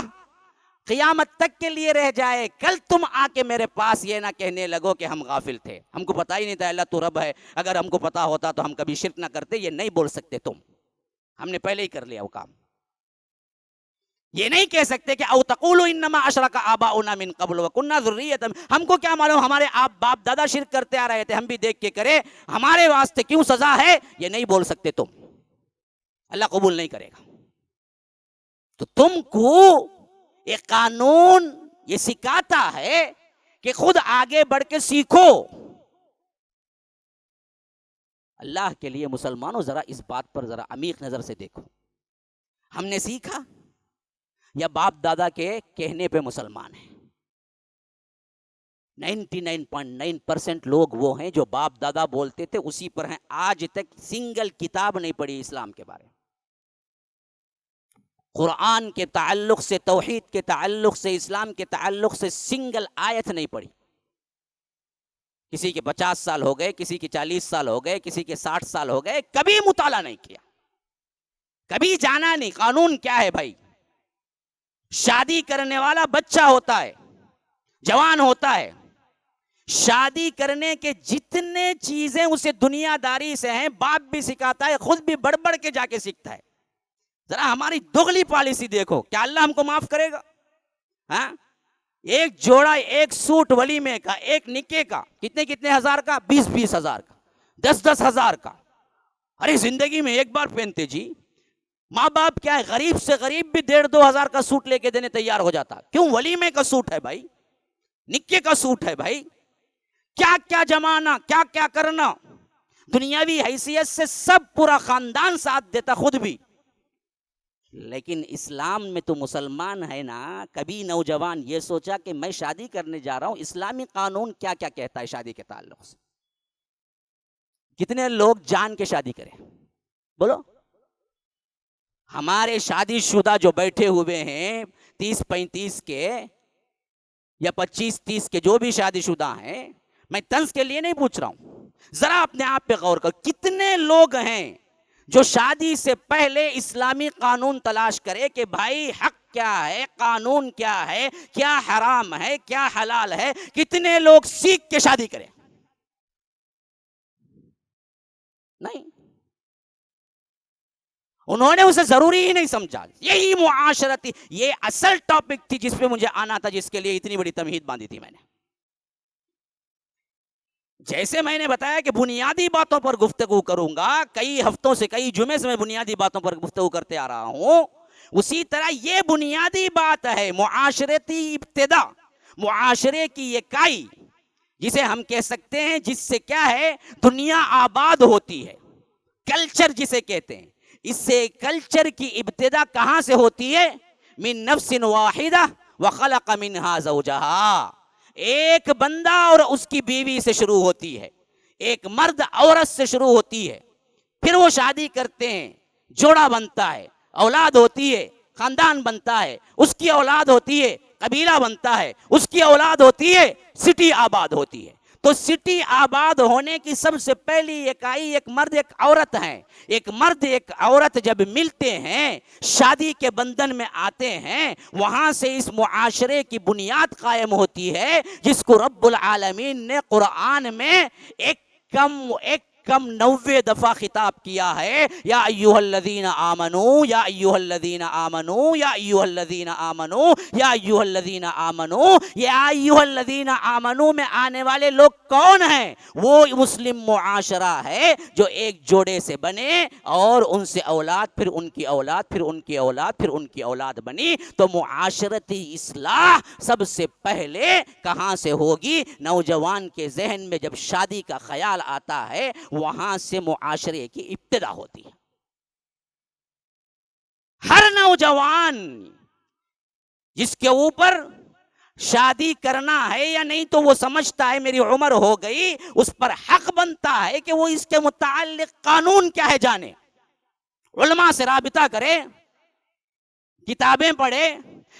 [SPEAKER 2] قیامت تک کے لیے رہ جائے، کل تم آ کے میرے پاس یہ نہ کہنے لگو کہ ہم غافل تھے، ہم کو پتہ ہی نہیں تھا اللہ تو رب ہے، اگر ہم کو پتہ ہوتا تو ہم کبھی شرک نہ کرتے، یہ نہیں بول سکتے تم، ہم نے پہلے ہی کر لیا وہ کام۔ یہ نہیں کہہ سکتے کہ او تقولوا انما اشرک آباؤنا من قبل وکنا ذریۃ، ہم کو کیا معلوم ہمارے باپ دادا شرک کرتے آ رہے تھے، ہم بھی دیکھ کے کرے، ہمارے واسطے کیوں سزا ہے، یہ نہیں بول سکتے تم، اللہ قبول نہیں کرے گا۔ تو تم کو ایک قانون یہ سکھاتا ہے کہ خود آگے بڑھ کے سیکھو۔ اللہ کے لیے مسلمانوں ذرا اس بات پر ذرا عمیق نظر سے دیکھو، ہم نے سیکھا یا باپ دادا کے کہنے پہ مسلمان ہیں؟ 99.9% لوگ وہ ہیں جو باپ دادا بولتے تھے اسی پر ہیں، آج تک سنگل کتاب نہیں پڑھی اسلام کے بارے میں، قرآن کے تعلق سے، توحید کے تعلق سے، اسلام کے تعلق سے سنگل آیت نہیں پڑھی۔ کسی کے 50 سال ہو گئے، کسی کے 40 سال ہو گئے، کسی کے 60 سال ہو گئے، کبھی مطالعہ نہیں کیا، کبھی جانا نہیں قانون کیا ہے بھائی۔ شادی کرنے والا بچہ ہوتا ہے، جوان ہوتا ہے، شادی کرنے کے جتنے چیزیں اسے دنیا داری سے ہیں باپ بھی سکھاتا ہے، خود بھی بڑھ بڑھ کے جا کے سیکھتا ہے۔ ذرا ہماری دغلی پالیسی دیکھو، کیا اللہ ہم کو معاف کرے گا؟ ہاں، ایک جوڑا، ایک سوٹ ولیمے کا، ایک نکے کا کتنے ہزار کا؟ 20 ہزار کا، 10 ہزار کا۔ ارے زندگی میں ایک بار پہنتے جی۔ ماں باپ کیا ہے، غریب سے غریب بھی 1.5-2 ہزار کا سوٹ لے کے دینے تیار ہو جاتا، کیوں؟ ولیمے کا سوٹ ہے بھائی، نکے کا سوٹ ہے بھائی، کیا کیا جمانا، کیا کیا کرنا، دنیاوی حیثیت سے سب پورا خاندان ساتھ دیتا، خود بھی۔ لیکن اسلام میں تو مسلمان ہے نا، کبھی نوجوان یہ سوچا کہ میں شادی کرنے جا رہا ہوں، اسلامی قانون کیا کیا کہتا ہے شادی کے تعلق سے؟ کتنے لوگ جان کے شادی کریں؟ بولو۔ ہمارے شادی شدہ جو بیٹھے ہوئے ہیں 30-35 کے یا 25-30 کے، جو بھی شادی شدہ ہیں، میں طنز کے لیے نہیں پوچھ رہا ہوں، ذرا اپنے آپ پہ غور کرو، کتنے لوگ ہیں جو شادی سے پہلے اسلامی قانون تلاش کرے کہ بھائی حق کیا ہے، قانون کیا ہے، کیا حرام ہے، کیا حلال ہے؟ کتنے لوگ سیکھ کے شادی کریں؟ نہیں، انہوں نے اسے ضروری ہی نہیں سمجھا۔ یہی معاشرتی، یہ اصل ٹاپک تھی جس پہ مجھے آنا تھا، جس کے لیے اتنی بڑی تمہید باندھی تھی میں نے۔ جیسے میں نے بتایا کہ بنیادی باتوں پر گفتگو کروں گا، کئی ہفتوں سے، کئی جمعے سے میں بنیادی باتوں پر گفتگو کرتے آ رہا ہوں، اسی طرح یہ بنیادی بات ہے، معاشرتی ابتدا، معاشرے کی یہ کائی، جسے ہم کہہ سکتے ہیں، جس سے کیا ہے دنیا آباد ہوتی ہے، کلچر جسے کہتے ہیں۔ اس سے کلچر کی ابتدا کہاں سے ہوتی ہے؟ من نفس واحدہ وخلق منہا زوجہا، ایک بندہ اور اس کی بیوی سے شروع ہوتی ہے، ایک مرد عورت سے شروع ہوتی ہے، پھر وہ شادی کرتے ہیں، جوڑا بنتا ہے، اولاد ہوتی ہے، خاندان بنتا ہے، اس کی اولاد ہوتی ہے، قبیلہ بنتا ہے، اس کی اولاد ہوتی ہے، سٹی آباد ہوتی ہے۔ تو سٹی آباد ہونے کی سب سے پہلی اکائی ایک مرد ایک عورت ہے۔ ایک مرد ایک عورت جب ملتے ہیں، شادی کے بندھن میں آتے ہیں، وہاں سے اس معاشرے کی بنیاد قائم ہوتی ہے، جس کو رب العالمین نے قرآن میں ایک کم 90 دفعہ خطاب کیا ہے، یا ایھا الذین آمنو، یا ایھا الذین آمنو، یا ایھا الذین آمنو، یا ایھا الذین آمنو۔ یا ایھا الذین آمنو میں آنے والے لوگ کون ہیں؟ وہ مسلم معاشرہ ہے جو ایک جوڑے سے بنے اور ان سے اولاد، پھر ان کی اولاد، پھر ان کی اولاد، پھر ان کی اولاد بنی۔ تو معاشرتی اصلاح سب سے پہلے کہاں سے ہوگی؟ نوجوان کے ذہن میں جب شادی کا خیال آتا ہے، وہاں سے معاشرے کی ابتدا ہوتی ہے۔ ہر نوجوان جس کے اوپر شادی کرنا ہے یا نہیں، تو وہ سمجھتا ہے میری عمر ہو گئی، اس پر حق بنتا ہے کہ وہ اس کے متعلق قانون کیا ہے جانے، علماء سے رابطہ کرے، کتابیں پڑھے۔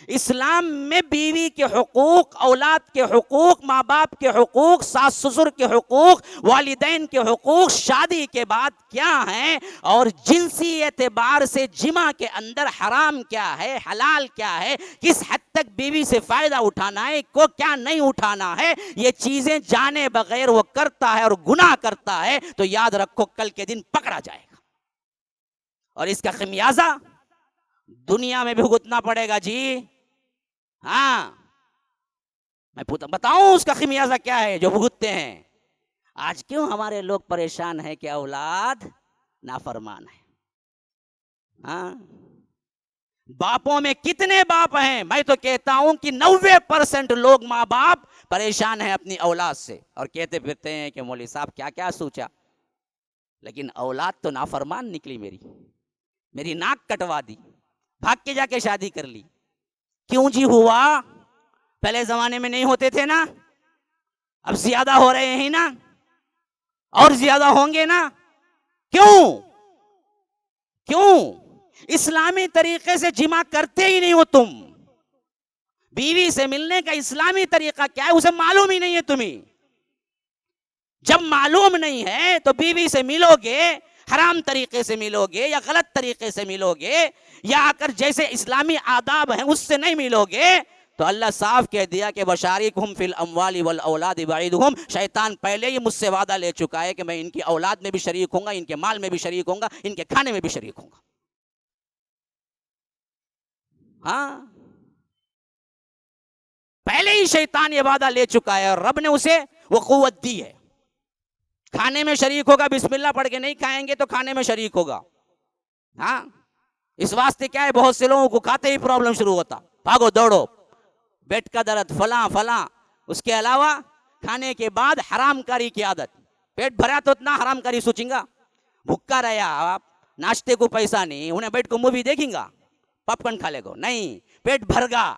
[SPEAKER 2] اسلام میں بیوی کے حقوق، اولاد کے حقوق، ماں باپ کے حقوق، ساس سسر کے حقوق، والدین کے حقوق، شادی کے بعد کیا ہیں، اور جنسی اعتبار سے جمع کے اندر حرام کیا ہے، حلال کیا ہے، کس حد تک بیوی سے فائدہ اٹھانا ہے، کو کیا نہیں اٹھانا ہے، یہ چیزیں جانے بغیر وہ کرتا ہے اور گناہ کرتا ہے، تو یاد رکھو کل کے دن پکڑا جائے گا، اور اس کا خمیازہ دنیا میں بھی بھگتنا پڑے گا جی۔ ہاں، میں بتاؤں اس کا خمیازہ کیا ہے جو بھگتتے ہیں۔ آج کیوں ہمارے لوگ پریشان ہیں کہ اولاد نافرمان ہے؟ ہاں، باپوں میں کتنے باپ ہیں؟ میں تو کہتا ہوں کہ 90% لوگ ماں باپ پریشان ہیں اپنی اولاد سے، اور کہتے پھرتے ہیں کہ مولوی صاحب کیا کیا سوچا، لیکن اولاد تو نافرمان نکلی، میری ناک کٹوا دی، بھاگ کے جا کے شادی کر لی۔ کیوں جی ہوا؟ پہلے زمانے میں نہیں ہوتے تھے نا؟ اب زیادہ ہو رہے ہیں نا، اور زیادہ ہوں گے نا. کیوں؟ اسلامی طریقے سے جمع کرتے ہی نہیں ہو تم. بیوی سے ملنے کا اسلامی طریقہ کیا ہے اسے معلوم ہی نہیں ہے تمہیں. جب معلوم نہیں ہے تو بیوی سے ملو گے، حرام طریقے سے ملو گے یا غلط طریقے سے ملو گے یا اگر جیسے اسلامی آداب ہیں اس سے نہیں ملو گے تو اللہ صاف کہہ دیا کہ وشارکہم فی الاموال والاولاد وعیدہم. شیطان پہلے ہی مجھ سے وعدہ لے چکا ہے کہ میں ان کی اولاد میں بھی شریک ہوں گا، ان کے مال میں بھی شریک ہوں گا، ان کے کھانے میں بھی شریک ہوں گا. ہاں، پہلے ہی شیطان یہ وعدہ لے چکا ہے اور رب نے اسے وہ قوت دی ہے. کھانے میں شریک ہوگا، بسم اللہ پڑھ کے نہیں کھائیں گے تو کھانے میں شریک ہوگا. ہاں، اس واسطے کیا ہے بہت سے لوگوں کو کھاتے ہی پرابلم شروع ہوتا، بھاگو دوڑو، پیٹ کا درد، فلاں فلاں. اس کے علاوہ کھانے کے بعد حرام کاری کی عادت. پیٹ بھرا تو اتنا حرام کاری سوچیں گا. بھوکا رہا آپ، ناشتے کو پیسہ نہیں، انہیں بیٹھ کو مووی دیکھیں گا، پاپ کارن کھا لے گا. نہیں، پیٹ بھر گا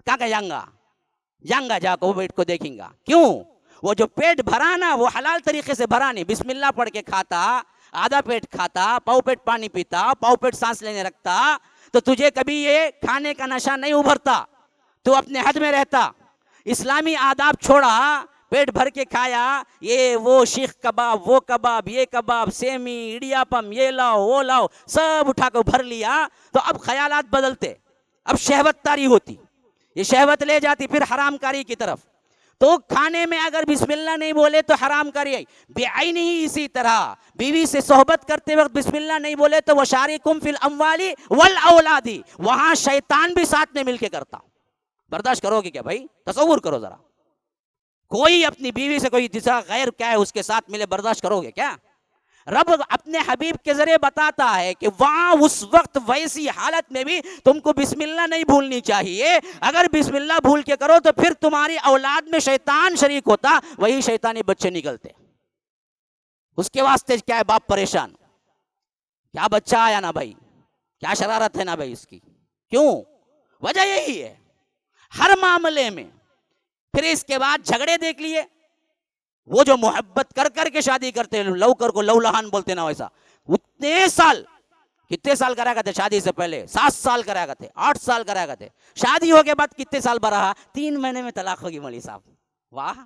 [SPEAKER 2] کہاں کا جائیں گا جا کو بیٹھ کو دیکھیں گا. کیوں؟ وہ جو پیٹ بھرا نا وہ حلال طریقے سے بھرا نہیں. بسم اللہ پڑھ کے کھاتا، آدھا پیٹ کھاتا، پاؤ پیٹ پانی پیتا، پاؤ پیٹ سانس لینے رکھتا تو تجھے کبھی یہ کھانے کا نشہ نہیں ابھرتا، تو اپنے حد میں رہتا. اسلامی آداب چھوڑا، پیٹ بھر کے کھایا، یہ وہ شیخ کباب، وہ کباب، یہ کباب، سیمی، اڈیاپم، یہ لاؤ وہ لاؤ، سب اٹھا کے بھر لیا تو اب خیالات بدلتے، اب شہوت طاری ہوتی، یہ شہوت لے جاتی پھر حرام کاری کی طرف. تو کھانے میں اگر بسم اللہ نہیں بولے تو حرام کاری. بعینہ ہی اسی طرح بیوی سے صحبت کرتے وقت بسم اللہ نہیں بولے تو وشارکہم فی الاموال والاولاد، وہاں شیطان بھی ساتھ میں مل کے کرتا. برداشت کرو گے کیا بھائی؟ تصور کرو ذرا، کوئی اپنی بیوی سے کوئی دوسرا غیر کیا ہے اس کے ساتھ ملے، برداشت کرو گے کیا؟ رب اپنے حبیب کے ذریعے بتاتا ہے کہ وہاں اس وقت ویسی حالت میں بھی تم کو بسم اللہ نہیں بھولنی چاہیے. اگر بسم اللہ بھول کے کرو تو پھر تمہاری اولاد میں شیطان شریک ہوتا، وہی شیطانی بچے نکلتے. اس کے واسطے کیا ہے باپ پریشان، کیا بچہ آیا نا بھائی، کیا شرارت ہے نا بھائی اس کی. کیوں؟ وجہ یہی ہے ہر معاملے میں. پھر اس کے بعد جھگڑے دیکھ لیے، وہ جو محبت کر کر کے شادی کرتے ہیں، لو کر کو لو لہان بولتے نا، ویسا اتنے سال، کتنے سال کرا کرتے شادی سے پہلے؟ 7 سال کرا کرتے، 8 سال کرا کرتے. شادی ہو کے بعد کتنے سال برہا؟ 3 مہینے میں طلاق ہوگی مولوی صاحب. واہ،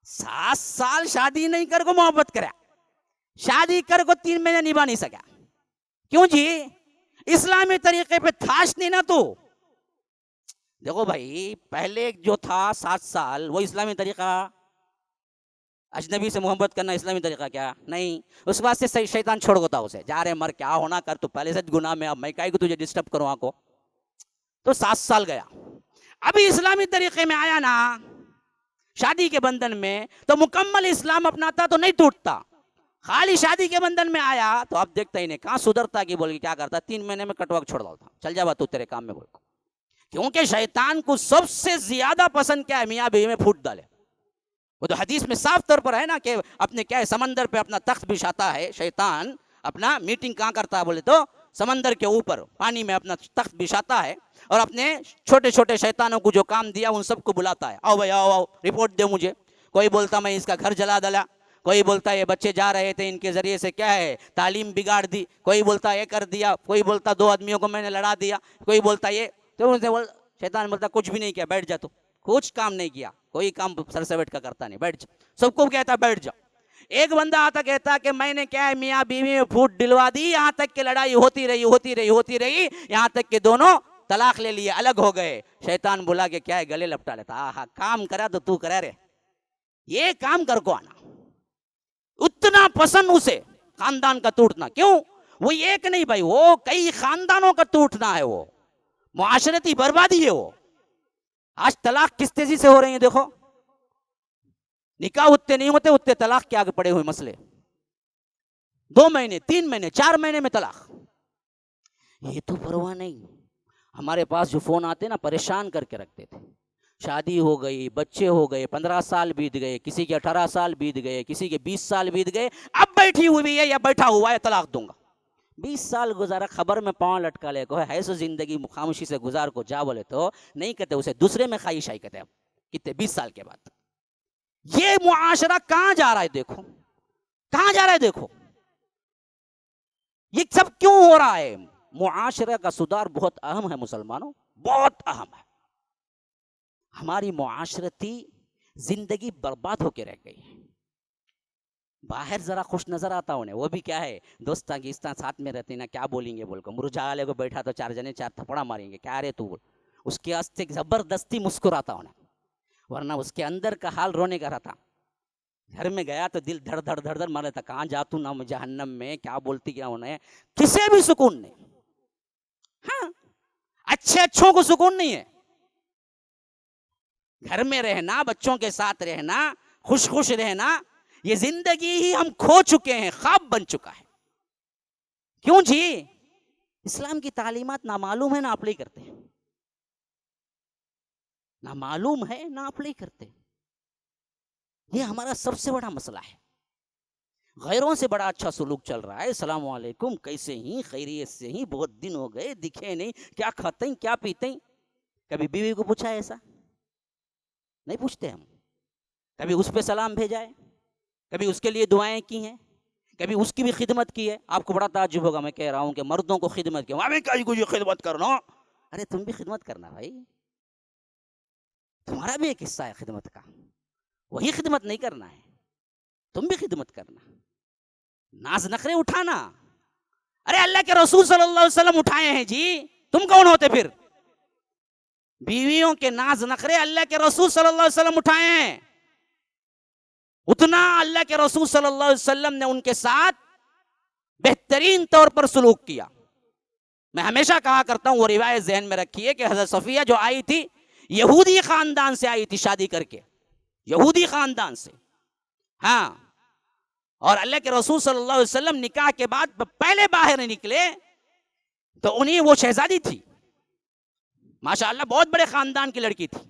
[SPEAKER 2] 7 سال شادی نہیں کر کو محبت کرا، شادی کر کو 3 مہینے نبھا نہیں سکا. کیوں جی؟ اسلامی طریقے پہ تھاش نہیں نا تو. دیکھو بھائی، پہلے جو تھا 7 سال وہ اسلامی طریقہ. اجنبی سے محبت کرنا اسلامی طریقہ کیا؟ نہیں. اس واسطے شیطان چھوڑ ہوتا اسے، جا رہے مر کیا ہونا کر، تو پہلے سے گناہ میں، اب میں کائی کو تجھے ڈسٹرب کروں آنکھوں. تو 7 سال گیا. ابھی اسلامی طریقے میں آیا نا شادی کے بندھن میں، تو مکمل اسلام اپناتا تو نہیں ٹوٹتا. خالی شادی کے بندھن میں آیا تو اب دیکھتا ہی نہیں کہاں سدھرتا کی بول کے کیا کرتا، 3 مہینے میں کٹوا چھوڑ ڈالتا، چل جا تو تیرے کام میں بول. کیونکہ شیطان کو سب سے زیادہ پسند کیا ہے؟ میاں بیوی میں پھوٹ ڈالے. وہ تو حدیث میں صاف طور پر ہے نا کہ اپنے کیا ہے سمندر پہ اپنا تخت بچھاتا ہے شیطان. اپنا میٹنگ کہاں کرتا ہے بولے تو سمندر کے اوپر پانی میں اپنا تخت بچھاتا ہے اور اپنے چھوٹے چھوٹے شیطانوں کو جو کام دیا ان سب کو بلاتا ہے، آؤ بھائی آؤ آؤ رپورٹ دے مجھے. کوئی بولتا میں اس کا گھر جلا ڈالا، کوئی بولتا یہ بچے جا رہے تھے ان کے ذریعے سے کیا ہے تعلیم بگاڑ دی، کوئی بولتا یہ کر دیا، کوئی بولتا 2 آدمیوں کو میں نے لڑا دیا، کوئی بولتا یہ. تو شیطان بولتا کچھ بھی نہیں کیا، بیٹھ جا تو، کچھ کام نہیں کیا، کوئی کام سر سے بیٹھ کا کرتا نہیں، بیٹھ جا. سب کو کہتا بیٹھ جا. ایک بندہ آتا کہتا کہ میں نے کیا ہے میاں بیوی میں پھوٹ ڈلوا دی، یہاں تک کہ لڑائی ہوتی رہی یہاں تک کہ دونوں طلاق لے لیے، الگ ہو گئے. شیطان بلا کے کیا ہے گلے لپٹا لیتا، آہا کام کرا تو کرا رے، یہ کام کر کو آنا. اتنا پسند اسے خاندان کا ٹوٹنا. کیوں؟ وہ ایک نہیں بھائی، وہ کئی خاندانوں کا ٹوٹنا ہے، وہ معاشرتی بربادی ہے. وہ آج طلاق کس تیزی سے ہو رہی ہیں دیکھو، نکاح اتنے نہیں ہوتے اتنے طلاق کے آگے پڑے ہوئے مسئلے. 2 مہینے 3 مہینے 4 مہینے میں طلاق. یہ تو پرواہ نہیں. ہمارے پاس جو فون آتے نا پریشان کر کے رکھتے تھے، شادی ہو گئی، بچے ہو گئے، 15 سال بیت گئے، کسی کے 18 سال بیت گئے، کسی کے 20 سال بیت گئے، اب بیٹھی ہوئی ہے یا بیٹھا ہوا ہے طلاق دوں گا. 20 سال گزارا، خبر میں پاؤں لٹکا لے کو ہے سو زندگی خاموشی سے گزار کو جا بولے تو نہیں کہتے، اسے دوسرے میں خواہش آئی کہتے ہیں کتنے 20 سال کے بعد. یہ معاشرہ کہاں جا رہا ہے دیکھو، کہاں جا رہا ہے دیکھو، یہ سب کیوں ہو رہا ہے؟ معاشرہ کا سدھار بہت اہم ہے مسلمانوں، بہت اہم ہے۔ ہماری معاشرتی زندگی برباد ہو کے رہ گئی ہے۔ باہر ذرا خوش نظر آتا انہیں، وہ بھی کیا ہے، دوستاں گیستاں ساتھ میں رہتے نا، کیا بولیں گے بول کر مرجا والے کو بیٹھا تو چار جنے چار تھپڑا ماریں گے، کیا رے تو بول، اس کے واسطے زبردستی مسکراتا انہیں، ورنہ اس کے اندر کا حال رونے کا رہتا۔ گھر میں گیا تو دل دھڑ دھڑ دھڑ دھڑ مار رہتا، کہاں جاتوں نا جہنم میں، کیا بولتی کیا انہیں، کسے بھی سکون نہیں۔ ہاں، اچھوں کو سکون نہیں ہے۔ گھر میں رہنا، بچوں کے ساتھ رہنا، خوش خوش رہنا، یہ زندگی ہی ہم کھو چکے ہیں، خواب بن چکا ہے۔ کیوں جی؟ اسلام کی تعلیمات نامعلوم ہے، نہ اپلائی کرتے ہیں، نہ معلوم ہے نہ اپلائی کرتے۔ یہ ہمارا سب سے بڑا مسئلہ ہے۔ غیروں سے بڑا اچھا سلوک چل رہا ہے، السلام علیکم، کیسے ہیں، خیریت سے ہیں، بہت دن ہو گئے دکھے نہیں، کیا کھاتے ہیں کیا پیتے ہیں۔ کبھی بیوی کو پوچھا ہے ایسا؟ نہیں پوچھتے ہم۔ کبھی اس پہ سلام بھیجا ہے، کبھی اس کے لیے دعائیں کی ہیں، کبھی اس کی بھی خدمت کی ہے۔ آپ کو بڑا تعجب ہوگا میں کہہ رہا ہوں کہ مردوں کو خدمت کی، ہمیں کیا خدمت کرنا؟ ارے تم بھی خدمت کرنا بھائی، تمہارا بھی ایک حصہ ہے خدمت کا، وہی خدمت نہیں کرنا ہے، تم بھی خدمت کرنا، ناز نخرے اٹھانا۔ ارے اللہ کے رسول صلی اللہ علیہ وسلم اٹھائے ہیں جی، تم کون ہوتے پھر؟ بیویوں کے ناز نخرے اللہ کے رسول صلی اللہ علیہ وسلم اٹھائے ہیں، اتنا اللہ کے رسول صلی اللہ علیہ وسلم نے ان کے ساتھ بہترین طور پر سلوک کیا۔ میں ہمیشہ کہا کرتا ہوں، وہ روایت ذہن میں رکھیے کہ حضرت صفیہ جو آئی تھی، یہودی خاندان سے آئی تھی شادی کر کے، یہودی خاندان سے، ہاں، اور اللہ کے رسول صلی اللہ علیہ وسلم نکاح کے بعد پہلے باہر نکلے تو انہیں وہ شہزادی تھی، ماشاءاللہ بہت بڑے خاندان کی لڑکی تھی،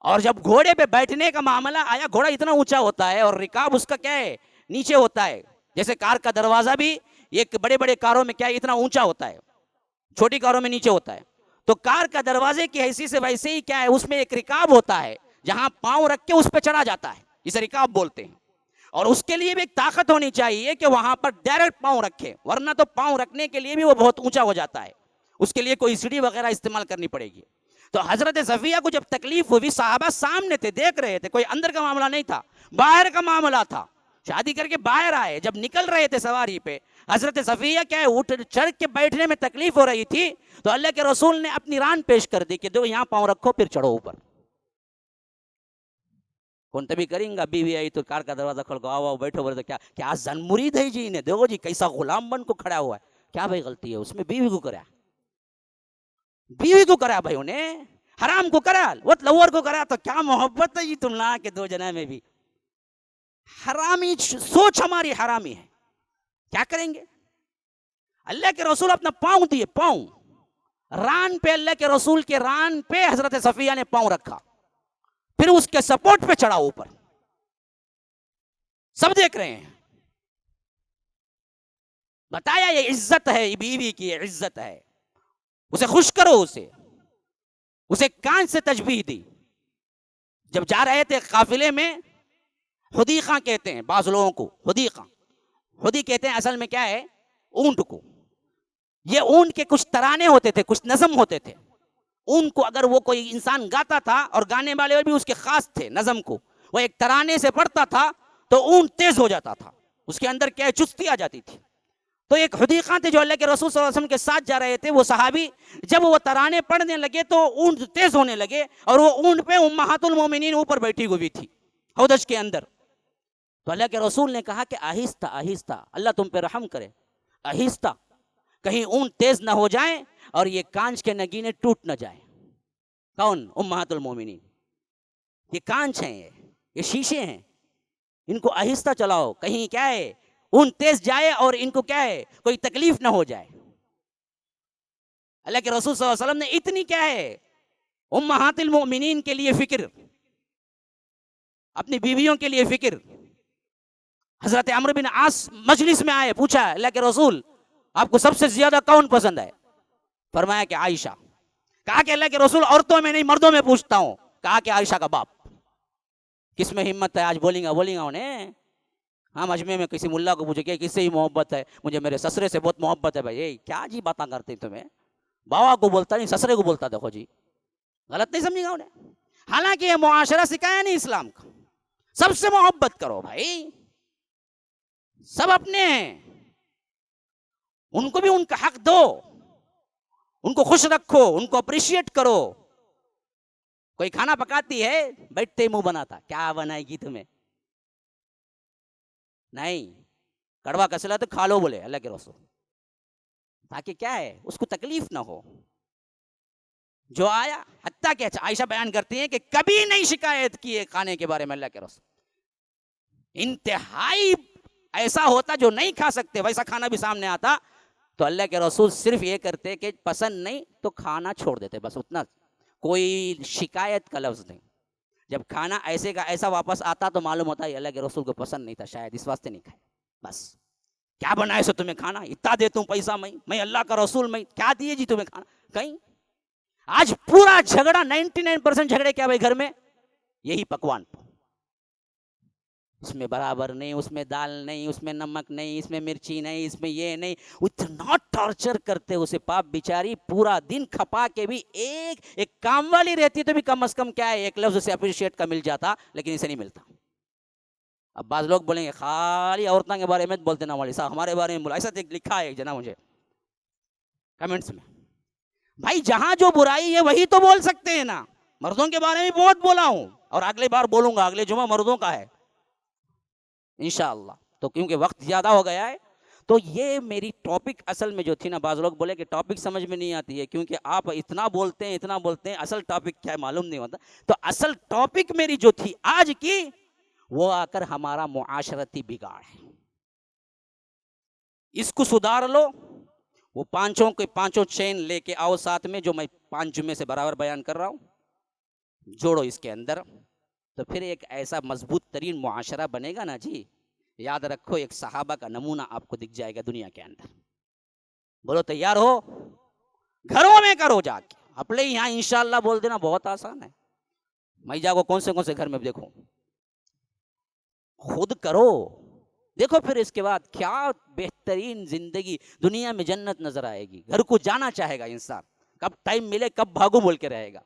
[SPEAKER 2] اور جب گھوڑے پہ بیٹھنے کا معاملہ آیا، گھوڑا اتنا اونچا ہوتا ہے اور رکاب اس کا کیا ہے، نیچے ہوتا ہے، جیسے کار کا دروازہ بھی ایک بڑے بڑے کاروں میں کیا ہے اتنا اونچا ہوتا ہے، چھوٹی کاروں میں نیچے ہوتا ہے، تو کار کا دروازے کی حیثیت سے ویسے ہی کیا ہے، اس میں ایک رکاب ہوتا ہے جہاں پاؤں رکھ کے اس پہ چڑھا جاتا ہے، اسے رکاب بولتے ہیں، اور اس کے لیے بھی ایک طاقت ہونی چاہیے کہ وہاں پر ڈائریکٹ پاؤں رکھے، ورنہ تو پاؤں رکھنے کے لیے بھی وہ بہت اونچا ہو جاتا ہے، اس کے لیے کوئی سیڑھی وغیرہ استعمال کرنی پڑے گی۔ تو حضرت صفیہ کو جب تکلیف ہوئی، صحابہ سامنے تھے، دیکھ رہے تھے، کوئی اندر کا معاملہ نہیں تھا، باہر کا معاملہ تھا، شادی کر کے باہر آئے، جب نکل رہے تھے سواری پہ، حضرت صفیہ کیا ہے اٹھ چڑھ کے بیٹھنے میں تکلیف ہو رہی تھی، تو اللہ کے رسول نے اپنی ران پیش کر دی کہ دو یہاں پاؤں رکھو پھر چڑھو اوپر۔ کون تبھی کریں گا، بیوی آئی تو کار کا دروازہ کھول کے آؤ بیٹھو، بولے تو کیا زن مرید ہے جی، انہیں دیکھو جی کیسا غلام بن کو کھڑا ہوا ہے، کیا بھائی غلطی ہے اس میں؟ بیوی کو کرا، بیوی کو کرا بھائی، انہیں حرام کو کرا، وہ لور کو کرا، تو کیا محبت ہے جی تم لا کے دو جنے میں بھی؟ حرامی سوچ ہماری حرامی ہے، کیا کریں گے؟ اللہ کے رسول اپنا پاؤں دیے، پاؤں ران پہ، اللہ کے رسول کے ران پہ حضرت صفیہ نے پاؤں رکھا، پھر اس کے سپورٹ پہ چڑھا اوپر، سب دیکھ رہے ہیں، بتایا یہ عزت ہے، بیوی کی عزت ہے، اسے خوش کرو، اسے کان سے تجبیح دی۔ جب جا رہے تھے قافلے میں، حدیقہ کہتے ہیں بعض لوگوں کو، حدی کہتے ہیں اصل میں کیا ہے، اونٹ کو، یہ اونٹ کے کچھ ترانے ہوتے تھے، کچھ نظم ہوتے تھے، اونٹ کو اگر وہ کوئی انسان گاتا تھا، اور گانے والے بھی اس کے خاص تھے نظم کو، وہ ایک ترانے سے پڑھتا تھا تو اونٹ تیز ہو جاتا تھا، اس کے اندر کیا ہے چستی آ جاتی تھی۔ تو ایک حدیقہ تھے جو اللہ کے رسول صلی اللہ علیہ وسلم کے ساتھ جا رہے تھے، وہ صحابی جب وہ ترانے پڑھنے لگے تو اونٹ تیز ہونے لگے، اور وہ اونٹ پہ امہات المومنین اوپر بیٹھی ہوئی تھی حوض کے اندر۔ تو اللہ کے رسول نے کہا کہ آہستہ آہستہ، اللہ تم پہ رحم کرے، آہستہ، کہیں اونٹ تیز نہ ہو جائیں اور یہ کانچ کے نگینے ٹوٹ نہ جائیں۔ کون؟ امہات المومنین، یہ کانچ ہیں، یہ شیشے ہیں، ان کو آہستہ چلاؤ، کہیں کیا ہے اونٹ تیز جائے اور ان کو کیا ہے کوئی تکلیف نہ ہو جائے۔ اللہ کے رسول صلی اللہ علیہ وسلم نے اتنی کیا ہے امہات المؤمنین کے لیے فکر، اپنی بیویوں کے لیے فکر۔ حضرت عمرو بن عاص مجلس میں آئے، پوچھا اللہ کے رسول آپ کو سب سے زیادہ کون پسند ہے؟ فرمایا کہ عائشہ۔ کہا کہ اللہ کے رسول عورتوں میں نہیں مردوں میں پوچھتا ہوں، کہا کہ عائشہ کا باپ۔ کس میں ہمت ہے آج بولیں گا انہیں. ہم اجمیر میں کسی ملا کو پوچھے کہ کس سے ہی محبت ہے, مجھے میرے سسرے سے بہت محبت ہے. بھائی کیا جی باتیں کرتے تمہیں, بابا کو بولتا نہیں سسرے کو بولتا. دیکھو جی غلط نہیں سمجھے گا انہیں. حالانکہ یہ معاشرہ سکھایا نہیں اسلام کا. سب سے محبت کرو بھائی, سب اپنے ہیں, ان کو بھی ان کا حق دو, ان کو خوش رکھو, ان کو اپریشیٹ کرو. کوئی کھانا پکاتی ہے بیٹھتے منہ بناتا, کیا بنائے گی تمہیں, نہیں کڑوا کسلا تو کھا لو بولے اللہ کے رسول, تاکہ کیا ہے اس کو تکلیف نہ ہو. جو آیا حتیٰ کہ عائشہ بیان کرتی ہیں کہ کبھی نہیں شکایت کی ہے کھانے کے بارے میں اللہ کے رسول. انتہائی ایسا ہوتا جو نہیں کھا سکتے ویسا کھانا بھی سامنے آتا تو اللہ کے رسول صرف یہ کرتے کہ پسند نہیں تو کھانا چھوڑ دیتے, بس اتنا, کوئی شکایت کا لفظ نہیں. جب کھانا ایسے کا ایسا واپس آتا تو معلوم ہوتا ہے اللہ کے رسول کو پسند نہیں تھا, شاید اس واسطے نہیں کھائے. بس کیا بنائے سو تمہیں کھانا, اتنا دیتا ہوں پیسہ میں اللہ کا رسول, میں کیا دیے جی تمہیں کھانا. کہیں آج پورا جھگڑا 99% جھگڑے کیا بھائی گھر میں یہی پکوان, اس میں برابر نہیں, اس میں دال نہیں, اس میں نمک نہیں, اس میں مرچی نہیں, اس میں یہ نہیں. اتنا ٹارچر کرتے اسے, پاپ بیچاری پورا دن کھپا کے بھی ایک کام والی رہتی تو بھی کم از کم کیا ہے ایک لفظ اسے اپریشیٹ کا مل جاتا, لیکن اسے نہیں ملتا. اب بعض لوگ بولیں گے خالی عورتوں کے بارے میں بولتے نا مولوی صاحب, ہمارے بارے میں بولا, ایسا لکھا ہے جنا مجھے کمنٹس میں. بھائی جہاں جو برائی ہے وہی تو بول سکتے ہیں نا. مردوں کے بارے میں بہت بولا ہوں اور اگلے بار بولوں گا, اگلے جمعہ مردوں کا ہے انشاءاللہ. تو کیونکہ وقت زیادہ ہو گیا ہے تو یہ میری ٹاپک اصل میں جو تھی نا, بعض لوگ بولے کہ ٹاپک سمجھ میں نہیں آتی ہے کیونکہ آپ اتنا بولتے ہیں اصل ٹاپک کیا ہے معلوم نہیں ہوتا. تو اصل ٹاپک میری جو تھی آج کی وہ آ کر ہمارا معاشرتی بگاڑ ہے. اس کو سدھار لو, وہ پانچوں چین لے کے آؤ ساتھ میں, جو میں 5 جمعے سے برابر بیان کر رہا ہوں, جوڑو اس کے اندر, تو پھر ایک ایسا مضبوط ترین معاشرہ بنے گا نا جی. یاد رکھو ایک صحابہ کا نمونہ آپ کو دکھ جائے گا دنیا کے اندر. بولو تیار ہو, گھروں میں کرو جا کے, اپنے یہاں انشاءاللہ بول دینا بہت آسان ہے. میں جا کو کون سے گھر میں دیکھو, خود کرو, دیکھو پھر اس کے بعد کیا بہترین زندگی, دنیا میں جنت نظر آئے گی. گھر کو جانا چاہے گا انسان, کب ٹائم ملے کب بھاگو بول کے رہے گا.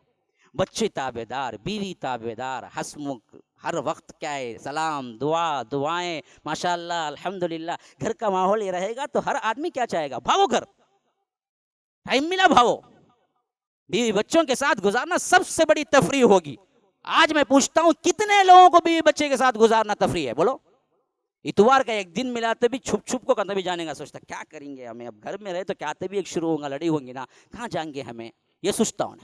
[SPEAKER 2] بچے تابع دار, بیوی تابع دار, ہسمکھ, ہر وقت کیا ہے سلام دعائیں ماشاءاللہ الحمدللہ. گھر کا ماحول یہ رہے گا تو ہر آدمی کیا چاہے گا, بھاگو گھر, ٹائم ملا بھاگو. بیوی بچوں کے ساتھ گزارنا سب سے بڑی تفریح ہوگی. آج میں پوچھتا ہوں کتنے لوگوں کو بیوی بچے کے ساتھ گزارنا تفریح ہے, بولو. اتوار کا ایک دن ملا تو بھی چھپ کو کہیں بھی جانے کا سوچتا, کیا کریں گے ہمیں, اب گھر میں رہے تو کیا بھی ایک شروع ہوگا, لڑی ہوں گی نا, کہاں جائیں گے ہمیں, یہ سوچتا ہوں.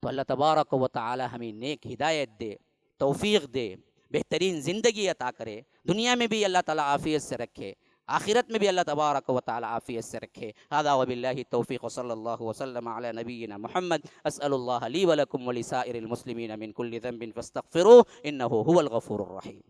[SPEAKER 2] تو اللہ تبارک و تعالی ہمیں نیک ہدایت دے, توفیق دے, بہترین زندگی عطا کرے. دنیا میں بھی اللہ تعالی عافیت سے رکھے, آخرت میں بھی اللہ تبارک و تعالی عافیت سے رکھے. ھذا وباللہ التوفیق صلی اللہ وسلم علی نبینا محمد. اسأل اللہ لی ولکم ولسائر المسلمین من کل ذنب فاستغفروه انه هو الغفور الرحیم.